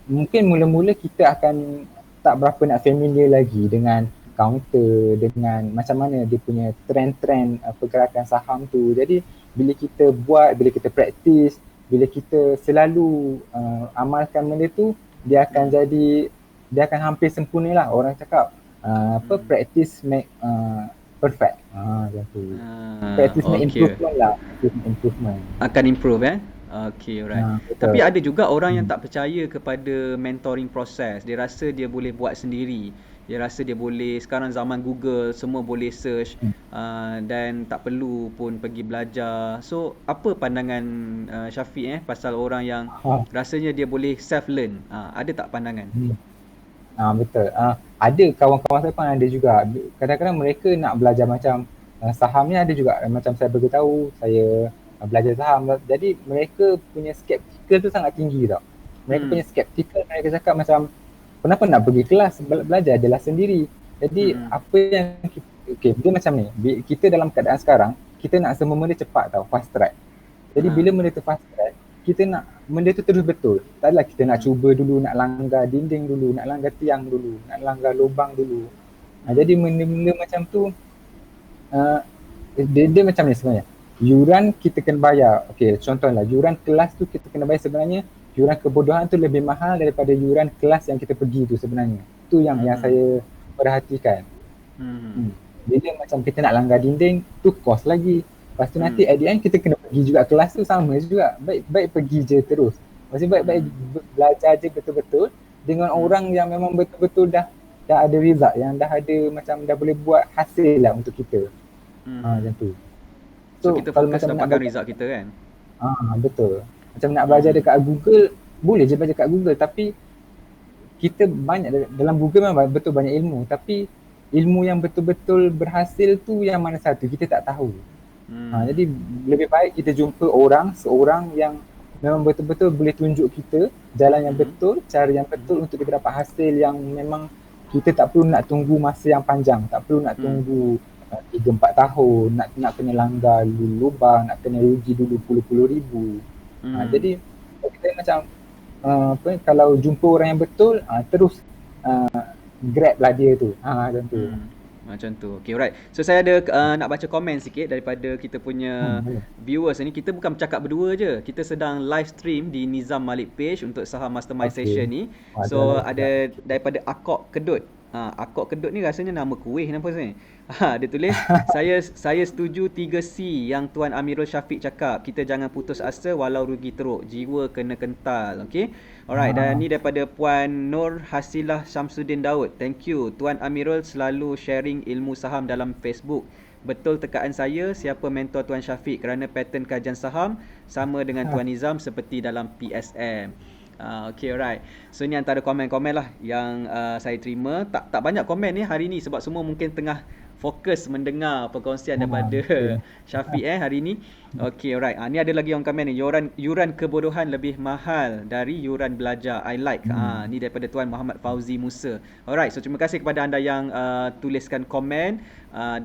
mungkin mula-mula kita akan tak berapa nak familiar lagi dengan counter, dengan macam mana dia punya trend-trend pergerakan saham tu. Jadi bila kita buat, bila kita praktis, bila kita selalu amalkan benda tu, dia akan hampir sempurna lah. Orang cakap practice make perfect. Macam tu. Practice make improvement lah. Improvement. Akan improve Okay, alright. Tapi ada juga orang yang tak percaya kepada mentoring proses. Dia rasa dia boleh buat sendiri. Dia rasa dia boleh, sekarang zaman Google semua boleh search dan tak perlu pun pergi belajar. So apa pandangan Syafiq pasal orang yang rasanya dia boleh self learn? Ada tak pandangan? Betul. Ada kawan-kawan saya pun ada juga. Kadang-kadang mereka nak belajar macam saham ni, ada juga macam saya beritahu saya belajar saham. Jadi mereka punya skeptikal tu sangat tinggi tau. Mereka punya skeptikal, mereka cakap macam kenapa nak pergi kelas, belajar adalah sendiri. Jadi apa yang dia macam ni, kita dalam keadaan sekarang kita nak semua benda cepat tau, fast track. Jadi bila benda tu fast track, kita nak benda tu terus betul. Tak adalah kita nak cuba dulu, nak langgar dinding dulu, nak langgar tiang dulu, nak langgar lubang dulu. Jadi benda-benda macam tu dia macam ni sebenarnya. Yuran kita kena bayar. Okey, contohlah yuran kelas tu kita kena bayar, sebenarnya yuran kebodohan tu lebih mahal daripada yuran kelas yang kita pergi tu sebenarnya. Tu yang saya perhatikan. Bila macam kita nak langgar dinding, tu cost lagi. Lepas tu nanti at the end kita kena pergi juga kelas tu, sama juga. Baik pergi je terus. Maksudnya baik belajar je betul-betul dengan orang yang memang betul-betul dah ada result, yang dah ada macam dah boleh buat hasil lah untuk kita. Macam tu. So kita fokus dapatkan result kita kan? Betul. Macam nak belajar dekat Google, boleh je belajar dekat Google, tapi kita banyak dalam Google memang betul banyak ilmu, tapi ilmu yang betul-betul berhasil tu yang mana satu, kita tak tahu. Jadi lebih baik kita jumpa seorang yang memang betul-betul boleh tunjuk kita jalan yang betul, cara yang betul untuk kita dapat hasil yang memang kita tak perlu nak tunggu masa yang panjang, tak perlu nak tunggu 3-4 tahun, nak kena langgar lubang, nak kena rugi dulu puluh-puluh ribu. Jadi kita macam kalau jumpa orang yang betul, terus grab lah dia tu. Macam tu. Macam tu. Okay, alright. So saya ada nak baca komen sikit daripada kita punya viewers ni. Kita bukan bercakap berdua je. Kita sedang live stream di Nizam Malik page untuk Saham Mastermind Session ni. So ada daripada Akok Kedut. Akok Kedut ni rasanya nama kuih nampak ni. Dia tulis saya setuju 3C yang Tuan Amirul Syafiq cakap. Kita jangan putus asa walau rugi teruk. Jiwa kena kental. Okay. Alright, dan ni daripada Puan Nur Hasilah Syamsuddin Daud. Thank you. Tuan Amirul selalu sharing ilmu saham dalam Facebook. Betul tekaan saya, siapa mentor Tuan Syafiq kerana pattern kajian saham sama dengan Tuan Nizam seperti dalam PSM. Okay, alright. So ni antara komen-komen lah yang saya terima. Tak banyak komen ni hari ni sebab semua mungkin tengah fokus mendengar perkongsian daripada Syafiq hari ni. Okay, alright. Ni ada lagi orang komen ni. Yuran kebodohan lebih mahal dari yuran belajar. I like. Ni daripada Tuan Muhammad Fauzi Musa. Alright, so terima kasih kepada anda yang tuliskan komen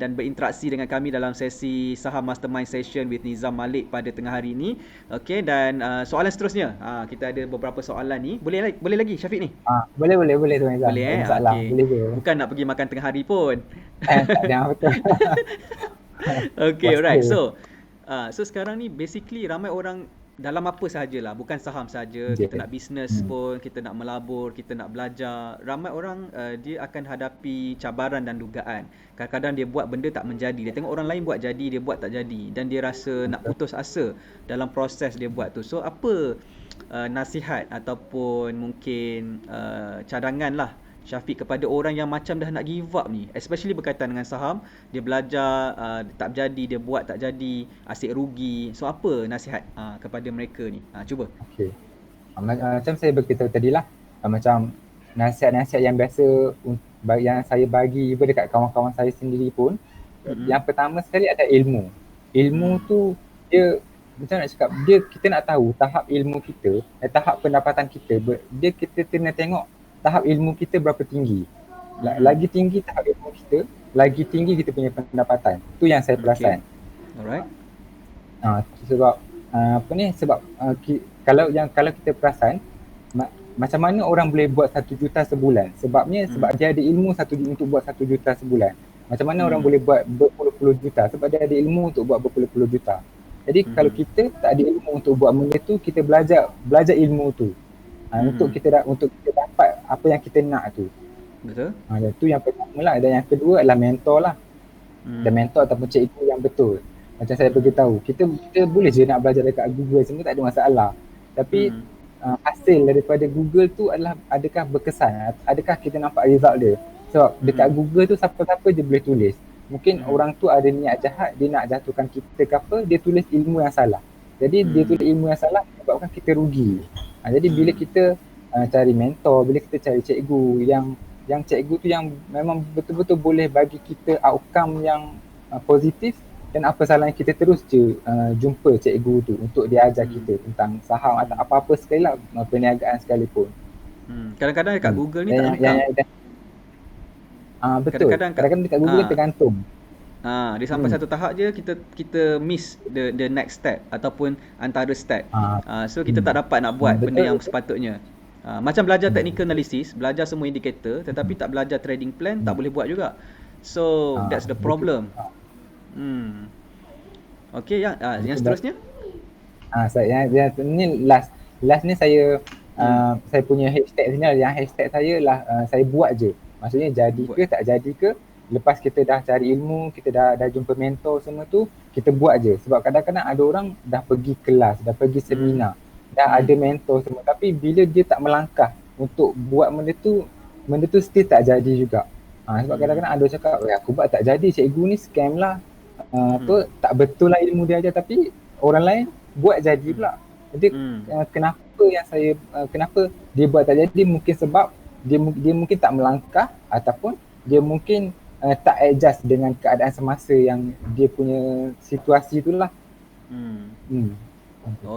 dan berinteraksi dengan kami dalam sesi Saham Mastermind Session with Nizam Malik pada tengah hari ini. Okay, dan soalan seterusnya. Kita ada beberapa soalan ni. Boleh lagi Syafiq ni? Boleh Tuan Nizam. Boleh Okay. Boleh je. Bukan nak pergi makan tengah hari pun. Betul. Okay, alright. So sekarang ni basically ramai orang dalam apa sahajalah, bukan saham saja, kita nak bisnes pun, kita nak melabur, kita nak belajar. Ramai orang dia akan hadapi cabaran dan dugaan. Kadang-kadang dia buat benda tak menjadi. Dia tengok orang lain buat jadi, dia buat tak jadi, dan dia rasa nak putus asa dalam proses dia buat tu. So apa nasihat ataupun mungkin cadangan lah Syafiq kepada orang yang macam dah nak give up ni, especially berkaitan dengan saham, dia belajar tak jadi, dia buat tak jadi, asyik rugi. So apa nasihat kepada mereka ni? Cuba. Okey. Macam saya beritahu tadilah, macam nasihat-nasihat yang biasa yang saya bagi dekat kawan-kawan saya sendiri pun, yang pertama sekali ada ilmu. Ilmu tu dia macam nak cakap, kita nak tahu tahap ilmu kita, tahap pendapatan kita, kita kena tengok tahap ilmu kita berapa tinggi. Lagi tinggi tahap ilmu kita, lagi tinggi kita punya pendapatan. Tu yang saya perasan. Alright. Sebab sebab kalau kita perasan, macam mana orang boleh buat 1 juta sebulan? Sebab dia ada ilmu untuk buat 1 juta sebulan. Macam mana orang boleh buat berpuluh-puluh juta? Sebab dia ada ilmu untuk buat berpuluh-puluh juta. Jadi kalau kita tak ada ilmu untuk buat benda tu, kita belajar ilmu tu. Untuk kita dapat apa yang kita nak tu. Betul. Itu yang pertama lah. Dan yang kedua adalah mentor lah. Dan mentor ataupun cikgu yang betul. Macam saya beritahu, kita boleh je nak belajar dekat Google, semua tak ada masalah. Tapi hasil daripada Google tu adalah adakah berkesan, adakah kita nampak result dia. Sebab dekat Google tu siapa-siapa je boleh tulis. Mungkin orang tu ada niat jahat, dia nak jatuhkan kita ke apa, dia tulis ilmu yang salah. Jadi dia tulis ilmu yang salah sebabkan kita rugi. Jadi bila kita cari mentor, bila kita cari cikgu yang cikgu tu yang memang betul-betul boleh bagi kita outcome yang positif, dan apa salahnya kita terus je jumpa cikgu tu untuk dia ajar kita tentang saham atau apa-apa sekali lah, perniagaan sekalipun. Kadang-kadang dekat Google ni tak lengkap. Betul. Kadang-kadang dekat Google tergantung. Dia sampai satu tahap je kita miss the next step ataupun antara step. So kita tak dapat nak buat benda yang sepatutnya. Macam belajar technical analysis, belajar semua indikator tetapi tak belajar trading plan, tak boleh buat juga. So that's the problem. Okay, yang seterusnya? Saya ni last ni saya saya punya hashtag sini, yang hashtag saya lah saya buat je. Maksudnya jadi ke tak jadi ke, lepas kita dah cari ilmu, kita dah jumpa mentor semua tu, kita buat je. Sebab kadang-kadang ada orang dah pergi kelas, dah pergi seminar, dah ada mentor semua, tapi bila dia tak melangkah untuk buat benda tu still tak jadi juga. Sebab kadang-kadang ada cakap, aku buat tak jadi, cikgu ni scam lah, tak betul lah ilmu dia aja, tapi orang lain buat jadi pula. Jadi kenapa dia buat tak jadi, mungkin sebab dia mungkin tak melangkah, ataupun dia mungkin tak adjust dengan keadaan semasa yang dia punya situasi itulah. Hmm. Hmm.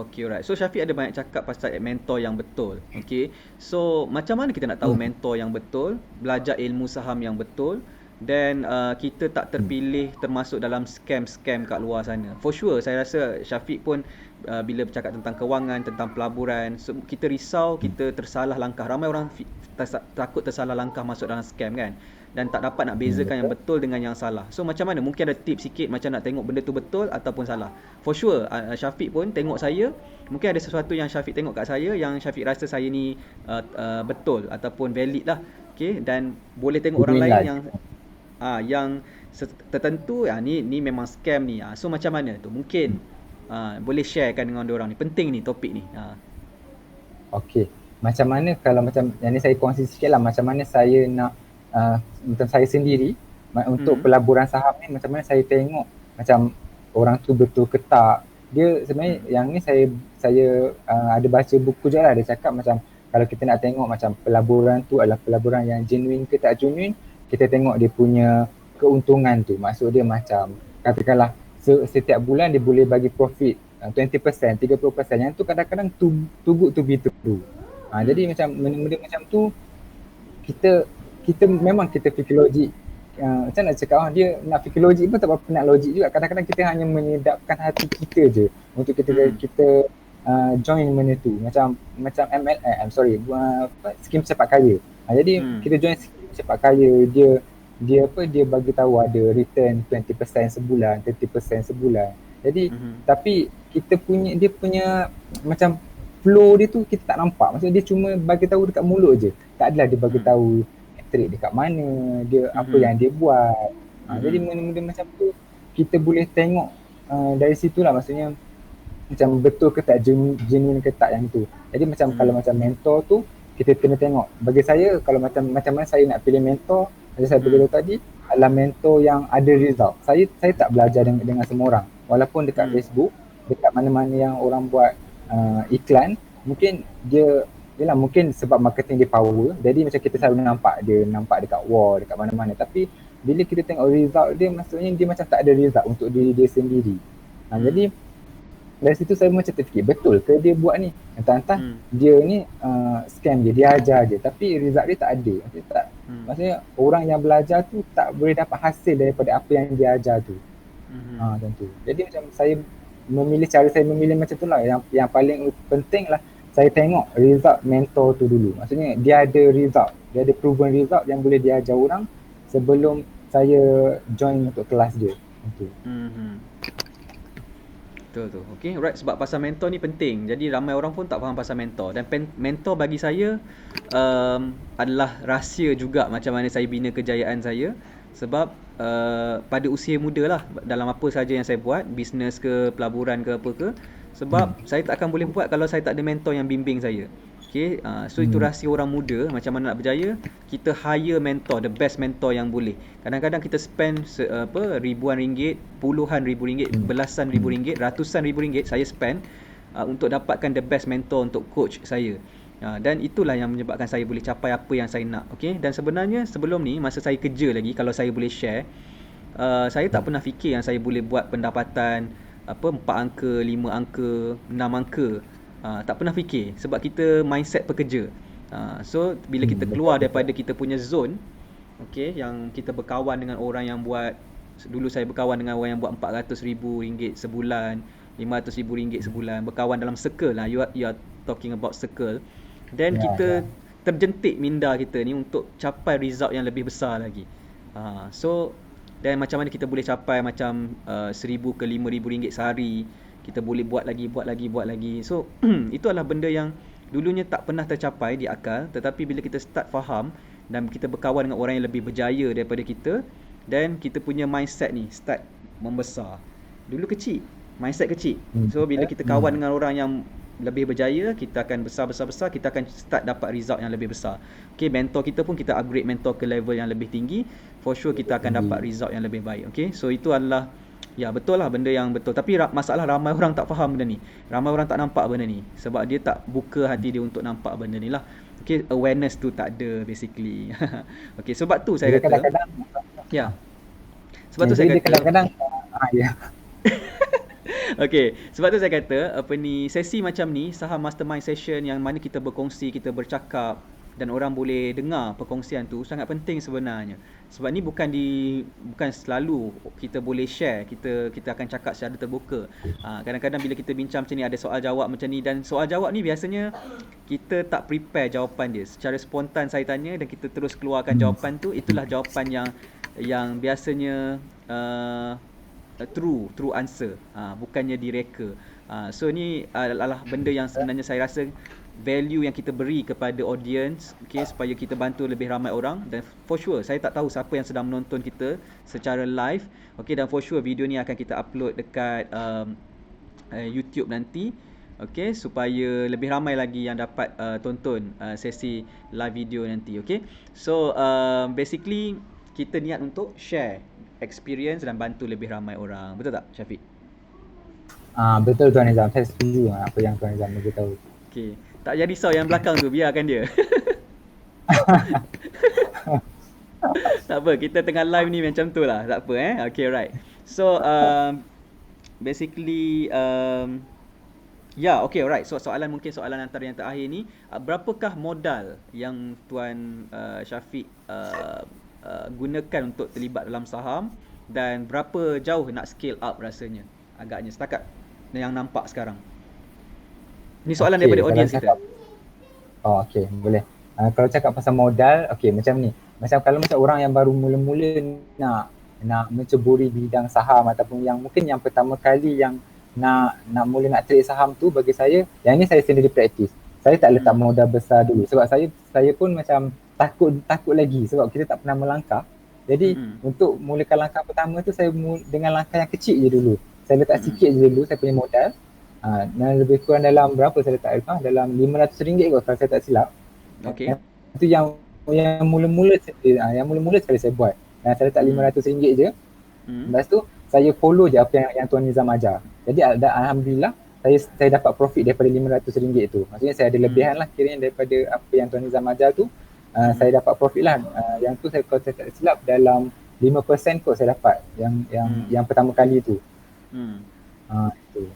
Okay, alright. So Syafiq ada banyak cakap pasal mentor yang betul. Okay. So macam mana kita nak tahu mentor yang betul, belajar ilmu saham yang betul, dan kita tak terpilih termasuk dalam scam-scam kat luar sana. For sure, saya rasa Syafiq pun bila bercakap tentang kewangan, tentang pelaburan, so, kita risau, kita tersalah langkah. Ramai orang takut tersalah langkah masuk dalam scam kan, dan tak dapat nak bezakan yang betul dengan yang salah. So macam mana? Mungkin ada tips sikit macam nak tengok benda tu betul ataupun salah. For sure, Syafiq pun tengok saya, mungkin ada sesuatu yang Syafiq tengok kat saya yang Syafiq rasa saya ni betul ataupun valid lah. Okay, dan boleh tengok orang lain yang tertentu ni memang scam ni. So macam mana tu? Mungkin boleh sharekan dengan orang ni. Penting ni topik ni. Okey. Macam mana kalau macam yang ni saya kongsi sikit lah, macam mana saya nak macam saya sendiri untuk pelaburan saham ni, macam mana saya tengok macam orang tu betul ke tak. Dia sebenarnya yang ni saya ada baca buku je lah, dia cakap macam kalau kita nak tengok macam pelaburan tu adalah pelaburan yang genuine ke tak genuine, kita tengok dia punya keuntungan tu. Maksud dia macam katakanlah setiap bulan dia boleh bagi profit 20%, 30%. Yang tu kadang-kadang too good to be true. Jadi macam benda macam tu kita memang kita fikir logik. Macam nak cakap dia nak fikir logik pun tak berapa nak logik juga. Kadang-kadang kita hanya menyedapkan hati kita je untuk kita join benda tu. Macam MLM, skim cepat kaya. Jadi kita join skim cepat kaya, dia bagi tahu ada return 20% sebulan, 30% sebulan. Jadi tapi dia punya macam flow dia tu kita tak nampak. Maksudnya dia cuma bagi tahu dekat mulut je. Tak adalah dia bagi tahu trik dekat mana, dia apa yang dia buat. Jadi benda-benda macam tu kita boleh tengok dari situlah, maksudnya macam betul ke tak, genuine ke tak yang tu. Jadi macam kalau macam mentor tu kita kena tengok. Bagi saya kalau macam mana saya nak pilih mentor, macam saya beritahu tadi, adalah mentor yang ada result. Saya tak belajar dengan semua orang. Walaupun dekat Facebook, dekat mana-mana yang orang buat iklan, mungkin mungkin sebab marketing dia power, jadi macam kita selalu nampak dekat wall, dekat mana-mana. Tapi bila kita tengok result dia, maksudnya dia macam tak ada result untuk diri dia sendiri. Jadi dari situ saya macam terfikir, betul ke dia buat ni? Entah-entah dia ni scam dia ajar je, tapi result dia tak ada. Maksudnya orang yang belajar tu tak boleh dapat hasil daripada apa yang dia ajar tu. Tentu. Jadi macam saya memilih macam tu lah. Yang paling penting lah, saya tengok result mentor tu dulu. Maksudnya dia ada result, dia ada proven result yang boleh dia ajar orang sebelum saya join untuk kelas dia. Betul tu. Okay, right. Sebab pasal mentor ni penting. Jadi ramai orang pun tak faham pasal mentor. Dan mentor bagi saya adalah rahsia juga macam mana saya bina kejayaan saya. Sebab pada usia muda lah, dalam apa saja yang saya buat, bisnes ke, pelaburan ke, apa ke. Sebab saya tak akan boleh buat kalau saya tak ada mentor yang bimbing saya. Okay, so itu rahsia orang muda. Macam mana nak berjaya, kita hire mentor, the best mentor yang boleh. Kadang-kadang kita spend ribuan ringgit, puluhan ribu ringgit, belasan ribu ringgit, ratusan ribu ringgit saya spend untuk dapatkan the best mentor untuk coach saya. Dan itulah yang menyebabkan saya boleh capai apa yang saya nak. Okay? Dan sebenarnya sebelum ni, masa saya kerja lagi, kalau saya boleh share, saya tak pernah fikir yang saya boleh buat pendapatan 4 angka, 5 angka, 6 angka. Tak pernah fikir sebab kita mindset pekerja. So bila kita keluar daripada kita punya zone, okay, yang kita berkawan dengan orang yang buat, dulu saya berkawan dengan orang yang buat RM400,000 sebulan, RM500,000 sebulan, berkawan dalam circle lah, you are talking about circle. Dan kita terjentik minda kita ni untuk capai result yang lebih besar lagi. So dan macam mana kita boleh capai macam RM1,000 ke RM5,000 sehari, kita boleh buat lagi. So itu adalah benda yang dulunya tak pernah tercapai di akal, tetapi bila kita start faham dan kita berkawan dengan orang yang lebih berjaya daripada kita, dan kita punya mindset ni start membesar. Dulu kecil, mindset kecil. So bila kita kawan dengan orang yang lebih berjaya, kita akan besar, kita akan start dapat result yang lebih besar. Okay, mentor kita pun kita upgrade mentor ke level yang lebih tinggi, for sure kita akan dapat result yang lebih baik. Okay, so itu adalah, ya betul lah, benda yang betul. Tapi masalah ramai orang tak faham benda ni. Ramai orang tak nampak benda ni sebab dia tak buka hati dia untuk nampak benda ni lah. Okay, awareness tu tak ada basically. Okay, sebab tu saya kata Ya. Sebab tu Jadi saya dia kata kadang-kadang ya. okey, sebab tu saya kata apa ni, sesi macam ni, saham mastermind session yang mana kita berkongsi, kita bercakap dan orang boleh dengar perkongsian tu sangat penting sebenarnya. Sebab ni bukan selalu kita boleh share, kita akan cakap secara terbuka. Kadang-kadang bila kita bincang macam ni, ada soal jawab macam ni, dan soal jawab ni biasanya kita tak prepare jawapan dia. Secara spontan saya tanya dan kita terus keluarkan jawapan tu, itulah jawapan yang biasanya true answer, bukannya direka. So ni adalah benda yang sebenarnya saya rasa value yang kita beri kepada audience, okay, supaya kita bantu lebih ramai orang. Dan for sure saya tak tahu siapa yang sedang menonton kita secara live, okay, dan for sure video ni akan kita upload dekat YouTube nanti, okay, supaya lebih ramai lagi yang dapat tonton sesi live video nanti, okay. So basically kita niat untuk share experience dan bantu lebih ramai orang. Betul tak, Syafiq? Betul Tuan Nizam, saya setuju apa yang Tuan Nizam beritahu. Okey. Tak jadi risau yang belakang tu, biarkan dia. Tak apa, kita tengah live ni macam tu lah. Tak apa Okay, right. So basically okay, alright. So mungkin soalan antara yang terakhir ni, berapakah modal yang Tuan Syafiq gunakan untuk terlibat dalam saham, dan berapa jauh nak scale up rasanya agaknya setakat yang nampak sekarang? Ni soalan daripada audience kita. Okey, boleh. Kalau cakap pasal modal, okey macam ni. Macam kalau macam orang yang baru mula-mula nak menceburi bidang saham, ataupun yang mungkin yang pertama kali yang nak mula nak trade saham tu, bagi saya yang ni saya sendiri praktis. Saya tak letak modal besar dulu sebab saya pun macam takut lagi sebab kita tak pernah melangkah. Jadi untuk mulakan langkah pertama tu saya dengan langkah yang kecil je dulu. Saya letak sikit je dulu saya punya modal. Dan lebih kurang dalam berapa saya letak? Dalam RM500 kot kalau saya tak silap. Okey. Itu yang mula-mula sekali saya buat. Dan saya letak RM500 je. Lepas tu saya follow je apa yang Tuan Nizam ajar. Jadi alhamdulillah saya dapat profit daripada RM500 tu. Maksudnya saya ada lebihan lah kiranya daripada apa yang Tuan Nizam ajar tu. Saya dapat profit lah. Yang tu kalau saya tak silap dalam 5% kot saya dapat yang pertama kali tu. Itu.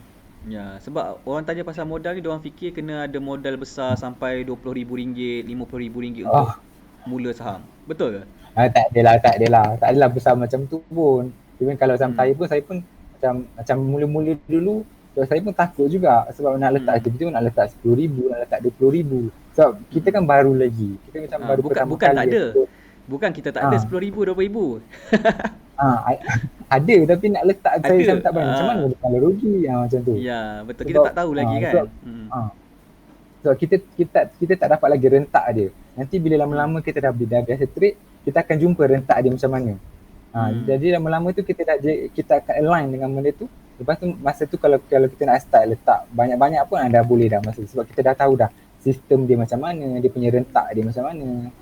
Ya, sebab orang tanya pasal modal ni, diorang fikir kena ada modal besar sampai RM20,000, RM50,000 untuk mula saham. Betul ke? Tak adalah besar macam tu pun. Even kalau macam saya pun macam mula-mula dulu, saya pun takut juga sebab nak letak tiba-tiba nak letak RM10,000, nak letak RM20,000. Sebab kita kan baru lagi. Kita macam baru pertama bukan kali. Tak ada. Bukan kita tak ada RM10,000, RM20,000. Ada tapi nak letak saya tak berani. Macam mana kalau rugi macam tu. Ya, betul. Kita tak tahu lagi kan. So kita tak dapat lagi rentak dia. Nanti bila lama-lama kita dah biasa trade, kita akan jumpa rentak dia macam mana. Jadi lama-lama tu kita akan align dengan benda tu. Lepas tu masa tu kalau kita nak start letak banyak-banyak pun dah boleh dah masa tu. Sebab kita dah tahu dah sistem dia macam mana, dia punya rentak dia macam mana.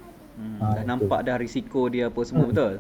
Dah nampak dah risiko dia apa semua, betul?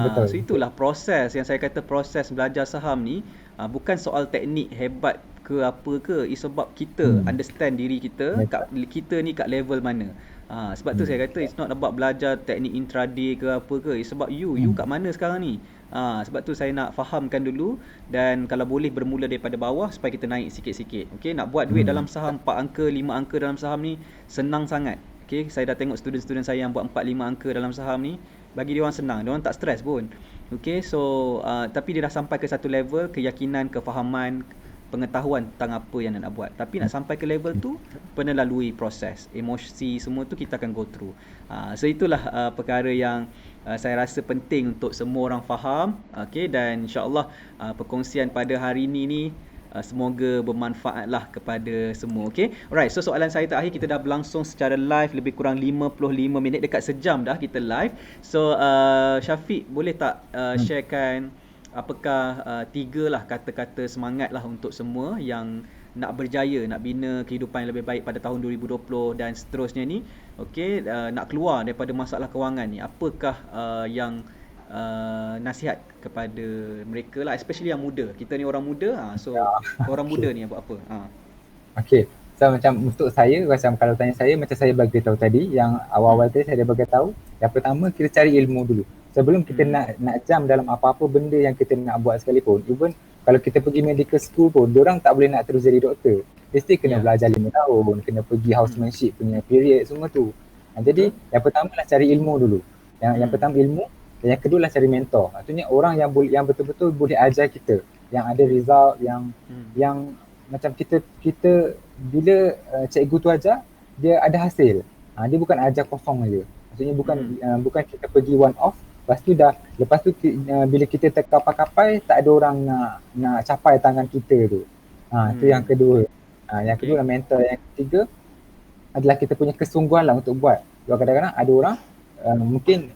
Betul. So itulah proses yang saya kata, proses belajar saham ni bukan soal teknik hebat ke apa ke, sebab kita understand diri kita, kita ni kat level mana. Sebab tu saya kata it's not about belajar teknik intraday ke apa ke, sebab you kat mana sekarang ni. Sebab tu saya nak fahamkan dulu, dan kalau boleh bermula daripada bawah supaya kita naik sikit-sikit. Okey, nak buat duit dalam saham 4 angka, 5 angka dalam saham ni senang sangat. Okey, saya dah tengok student-student saya yang buat 4 5 angka dalam saham ni, bagi dia orang senang, dia orang tak stres pun. Okey, so tapi dia dah sampai ke satu level keyakinan, kefahaman, pengetahuan tentang apa yang nak buat. Tapi nak sampai ke level tu pernah lalui proses, emosi semua tu kita akan go through. So itulah perkara yang saya rasa penting untuk semua orang faham. Okey, dan insya-Allah perkongsian pada hari ini ni semoga bermanfaatlah kepada semua. Okey. Alright, so soalan saya terakhir, kita dah berlangsung secara live lebih kurang 55 minit, dekat sejam dah kita live. So Syafiq, boleh tak sharekan apakah 3 lah kata-kata semangat lah untuk semua yang nak berjaya, nak bina kehidupan yang lebih baik pada tahun 2020 dan seterusnya ni. Okey, nak keluar daripada masalah kewangan ni, apakah yang nasihat kepada mereka lah, especially yang muda. Kita ni orang muda, so orang muda ni buat apa? Okey, so macam untuk saya, macam kalau tanya saya, macam saya bagi tahu tadi, yang awal-awal tadi saya dah bagi tahu, yang pertama kita cari ilmu dulu. Sebelum kita nak jam dalam apa-apa benda yang kita nak buat sekalipun, even kalau kita pergi medical school pun, diorang tak boleh nak terus jadi doktor. Dia still kena belajar 5 tahun, kena pergi housemanship punya period semua tu. Jadi yang pertama lah cari ilmu dulu. Yang pertama ilmu, dan yang kedua lah cari mentor. Maksudnya orang yang betul-betul boleh ajar kita, yang ada result, yang macam kita bila cikgu tu ajar, dia ada hasil. Dia bukan ajar kosong aja. Maksudnya bukan kita pergi one off, lepas tu bila kita terkapai-kapai, tak ada orang nak capai tangan kita tu. Itu yang kedua. Yang kedua lah mentor. Yang ketiga adalah kita punya kesungguhan lah untuk buat. Kadang-kadang ada orang mungkin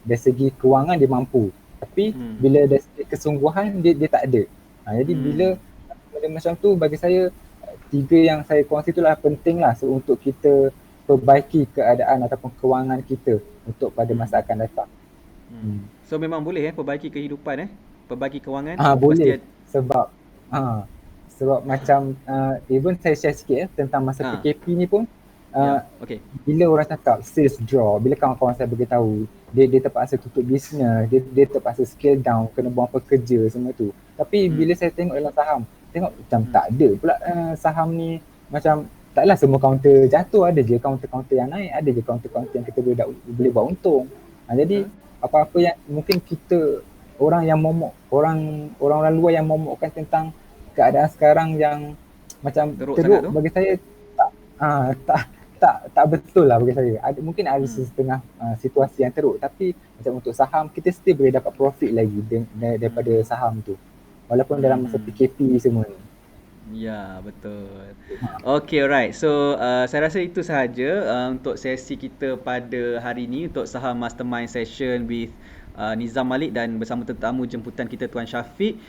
dari segi kewangan dia mampu, tapi bila dari segi kesungguhan dia tak ada. Jadi bila macam tu, bagi saya 3 yang saya kongsi itulah penting lah untuk kita perbaiki keadaan ataupun kewangan kita untuk pada masa akan datang. So memang boleh perbaiki kehidupan perbaiki kewangan. Boleh sebab macam even saya share sikit tentang masa PKP ni pun, bila orang cakap sales drop, bila kawan-kawan saya beritahu dia terpaksa tutup bisnes, dia terpaksa scale down, kena buang pekerja semua tu. Tapi bila saya tengok dalam saham, tengok macam tak ada pula saham ni, macam taklah semua kaunter jatuh, ada je kaunter-kaunter yang naik, ada je kaunter-kaunter yang kita boleh buat untung. Jadi apa-apa yang mungkin kita orang yang momok, orang-orang luar yang momokkan tentang keadaan sekarang yang macam teruk bagi saya tak betul lah bagi saya. Mungkin ada setengah situasi yang teruk, tapi macam untuk saham kita still boleh dapat profit lagi daripada saham tu, walaupun dalam masa PKP semua ni. Ya, betul. Okay, alright. So, saya rasa itu sahaja untuk sesi kita pada hari ini untuk Saham Mastermind Session with Nizam Malik dan bersama tetamu jemputan kita Tuan Syafiq.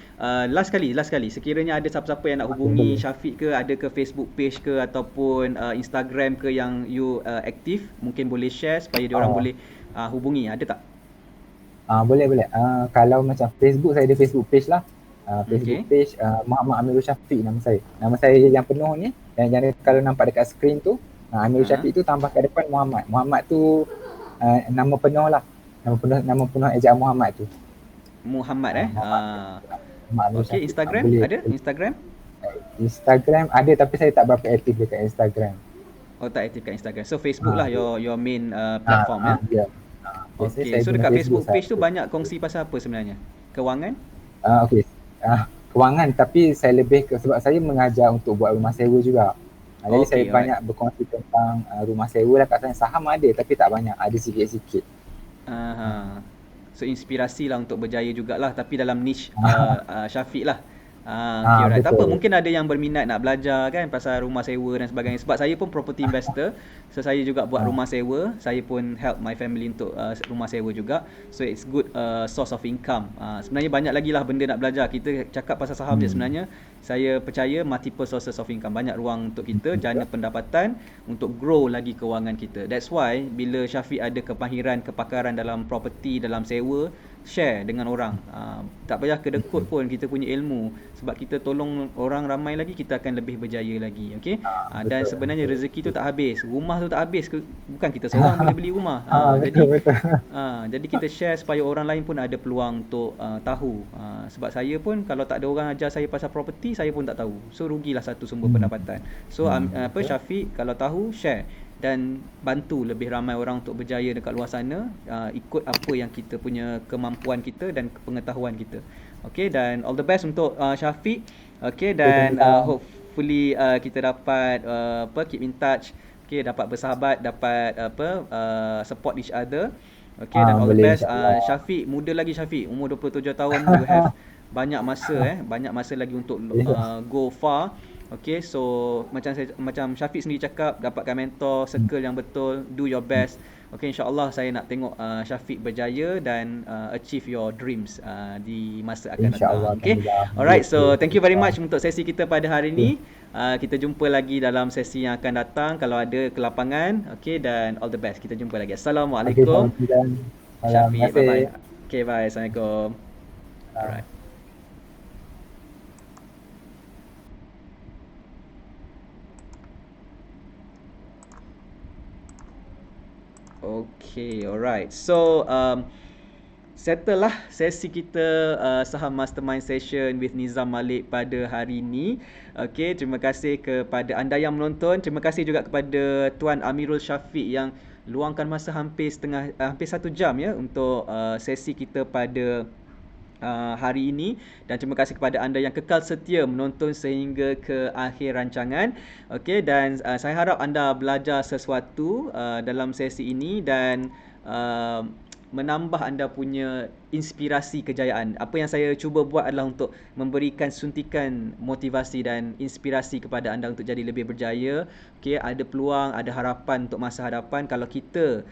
Last kali, sekiranya ada siapa-siapa yang nak hubungi Syafiq ke, ada ke Facebook page ke ataupun Instagram ke yang you aktif, mungkin boleh share supaya diorang boleh hubungi. Ada tak? Boleh. Kalau macam Facebook, saya ada Facebook page lah. Facebook page Muhammad Amirul Syafiq nama saya. Nama saya yang penuh ni, yang kalau nampak dekat skrin tu, Amirul Syafiq tu tambah kat depan Muhammad. Muhammad tu nama penuh lah. Nama penuh ejaan Muhammad tu. Muhammad Okey, Instagram ada? Instagram ada, tapi saya tak berapa aktif dekat Instagram. Oh, tak aktif kat Instagram. So Facebook lah your main platform ya. Okey, so dekat Facebook page tu banyak kongsi pasal apa sebenarnya? Kewangan? Kewangan, tapi saya lebih sebab saya mengajar untuk buat rumah sewa juga. Jadi saya banyak berkongsi tentang rumah sewa lah kat sana. Saham ada tapi tak banyak, ada sikit-sikit. So inspirasi lah untuk berjaya jugalah, tapi dalam niche Syafiq lah. Okay, right. Tak apa, mungkin ada yang berminat nak belajar kan pasal rumah sewa dan sebagainya. Sebab saya pun property investor, so saya juga buat rumah sewa. Saya pun help my family untuk rumah sewa juga. So it's good source of income. Sebenarnya banyak lagi lah benda nak belajar. Kita cakap pasal saham je sebenarnya. Saya percaya multiple sources of income, banyak ruang untuk kita jana pendapatan untuk grow lagi kewangan kita. That's why bila Syafiq ada kepakaran dalam property, dalam sewa, share dengan orang. Tak payah kedekut pun kita punya ilmu, sebab kita tolong orang ramai lagi, kita akan lebih berjaya lagi. Okey. Dan sebenarnya rezeki tu tak habis, rumah tu tak habis, bukan kita seorang boleh beli rumah. Jadi kita share supaya orang lain pun ada peluang untuk tahu. Sebab saya pun kalau tak ada orang ajar saya pasal property, saya pun tak tahu. So rugilah satu sumber pendapatan. So Syafiq kalau tahu, share dan bantu lebih ramai orang untuk berjaya dekat luar sana, ikut apa yang kita punya kemampuan kita dan pengetahuan kita. Okay, dan all the best untuk Syafiq. Okay, dan hopefully kita dapat keep in touch. Okay, dapat bersahabat, dapat support each other. Okay, dan all the best. Syafiq, muda lagi Syafiq, umur 27 tahun, you have banyak masa lagi untuk go far. Okay, so macam Syafiq sendiri cakap, dapatkan mentor, circle yang betul, do your best. Okay, insyaAllah saya nak tengok Syafiq berjaya dan achieve your dreams di masa akan datang. Okay, alright, so thank you very much untuk sesi kita pada hari ini. Kita jumpa lagi dalam sesi yang akan datang kalau ada kelapangan. Okay, dan all the best. Kita jumpa lagi. Assalamualaikum. Syafiq, bye-bye. Okay, bye. Assalamualaikum. Alright. Okay, alright. So settle lah sesi kita saham mastermind session with Nizam Malik pada hari ini. Okey, terima kasih kepada anda yang menonton. Terima kasih juga kepada Tuan Amirul Syafiq yang luangkan masa hampir 1 jam ya untuk sesi kita pada hari ini, dan terima kasih kepada anda yang kekal setia menonton sehingga ke akhir rancangan. Okey, dan saya harap anda belajar sesuatu dalam sesi ini dan menambah anda punya inspirasi kejayaan. Apa yang saya cuba buat adalah untuk memberikan suntikan motivasi dan inspirasi kepada anda untuk jadi lebih berjaya. Okey, ada peluang, ada harapan untuk masa hadapan kalau kita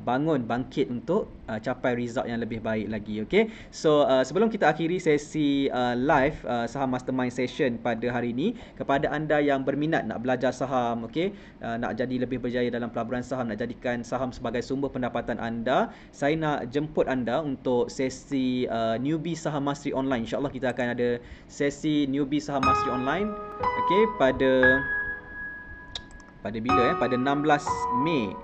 bangkit untuk capai result yang lebih baik lagi. Okey. So sebelum kita akhiri sesi live saham mastermind session pada hari ini, kepada anda yang berminat nak belajar saham, okey, nak jadi lebih berjaya dalam pelaburan saham, nak jadikan saham sebagai sumber pendapatan anda, saya nak jemput anda untuk sesi newbie saham mastery online. InsyaAllah kita akan ada sesi newbie saham mastery online, okey, pada bila pada 16 Mei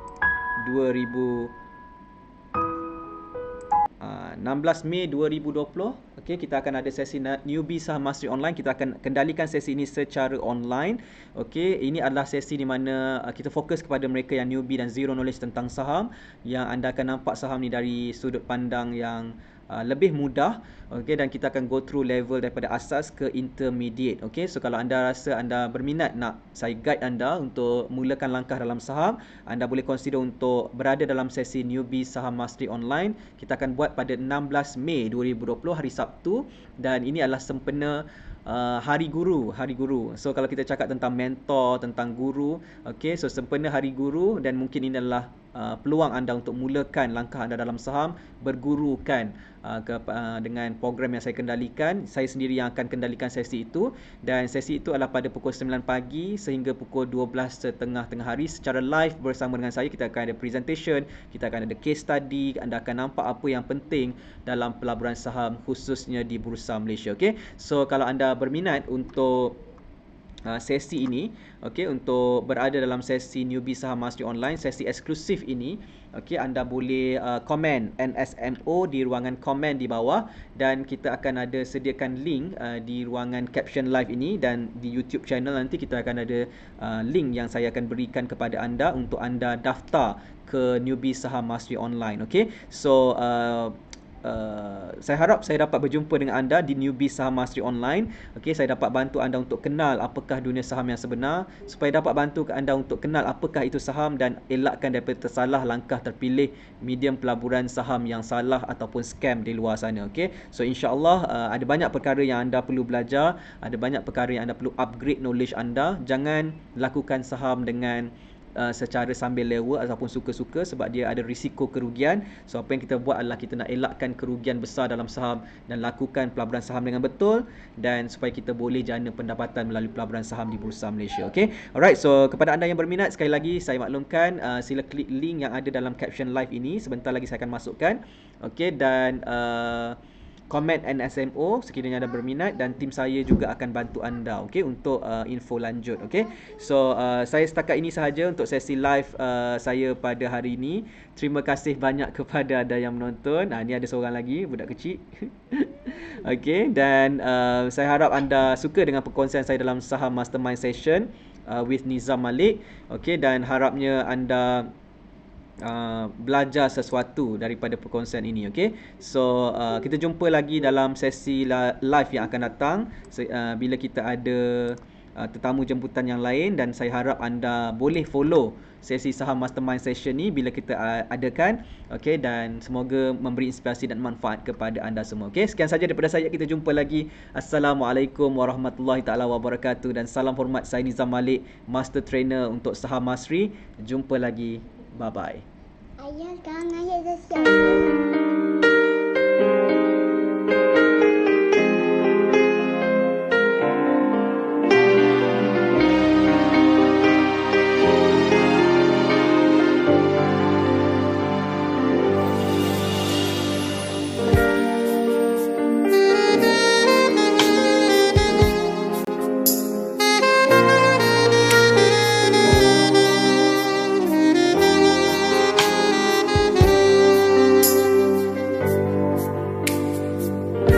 16 Mei 2020. Okey, kita akan ada sesi newbie saham mastery online. Kita akan kendalikan sesi ini secara online. Okey, ini adalah sesi di mana kita fokus kepada mereka yang newbie dan zero knowledge tentang saham, yang anda akan nampak saham ni dari sudut pandang yang lebih mudah. Okey, dan kita akan go through level daripada asas ke intermediate. Okey, so kalau anda rasa anda berminat nak saya guide anda untuk mulakan langkah dalam saham, anda boleh consider untuk berada dalam sesi newbie saham mastery online. Kita akan buat pada 16 Mei 2020 hari Sabtu, dan ini adalah sempena Hari Guru. So kalau kita cakap tentang mentor, tentang guru, okey, so sempena Hari Guru, dan mungkin ini adalah peluang anda untuk mulakan langkah anda dalam saham, bergurukan dengan program yang saya kendalikan. Saya sendiri yang akan kendalikan sesi itu, dan sesi itu adalah pada pukul 9 pagi sehingga pukul 12.30 tengah hari secara live bersama dengan saya. Kita akan ada presentation, kita akan ada case study, anda akan nampak apa yang penting dalam pelaburan saham khususnya di Bursa Malaysia. Okey, so kalau anda berminat untuk sesi ini, okey, untuk berada dalam sesi newbie saham mastery online, sesi eksklusif ini, okey, anda boleh komen NSMO di ruangan komen di bawah, dan kita akan ada sediakan link di ruangan caption live ini, dan di YouTube channel nanti kita akan ada link yang saya akan berikan kepada anda untuk anda daftar ke newbie saham mastery online. Okey, so saya harap saya dapat berjumpa dengan anda di newbie saham mastery online. Okey, saya dapat bantu anda untuk kenal apakah dunia saham yang sebenar, supaya dapat bantu anda untuk kenal apakah itu saham dan elakkan daripada tersalah langkah terpilih medium pelaburan saham yang salah ataupun scam di luar sana. Okey, so insya-Allah ada banyak perkara yang anda perlu belajar, ada banyak perkara yang anda perlu upgrade knowledge anda. Jangan lakukan saham dengan secara sambil lewa ataupun suka-suka, sebab dia ada risiko kerugian. So apa yang kita buat adalah kita nak elakkan kerugian besar dalam saham dan lakukan pelaburan saham dengan betul, dan supaya kita boleh jana pendapatan melalui pelaburan saham di Bursa Malaysia. Okay, alright, so kepada anda yang berminat, sekali lagi saya maklumkan, sila klik link yang ada dalam caption live ini, sebentar lagi saya akan masukkan. Okay, dan komen NSMO sekiranya anda berminat, dan tim saya juga akan bantu anda, okey, untuk info lanjut. Okey, so saya setakat ini sahaja untuk sesi live saya pada hari ini. Terima kasih banyak kepada anda yang menonton. Ni ada seorang lagi budak kecil. Okey, dan saya harap anda suka dengan perkongsian saya dalam saham mastermind session with Nizam Malik. Okey, dan harapnya anda belajar sesuatu daripada perkongsian ini. Okey, so kita jumpa lagi dalam sesi live yang akan datang bila kita ada tetamu jemputan yang lain, dan saya harap anda boleh follow sesi saham mastermind session ni bila kita adakan. Okey, dan semoga memberi inspirasi dan manfaat kepada anda semua. Okey, sekian saja daripada saya, kita jumpa lagi. Assalamualaikum warahmatullahi taala wabarakatuh, dan salam hormat, saya Nizam Malik, master trainer untuk saham mastery. Jumpa lagi. Bye bye. Ayah sekarang ayah dah siap.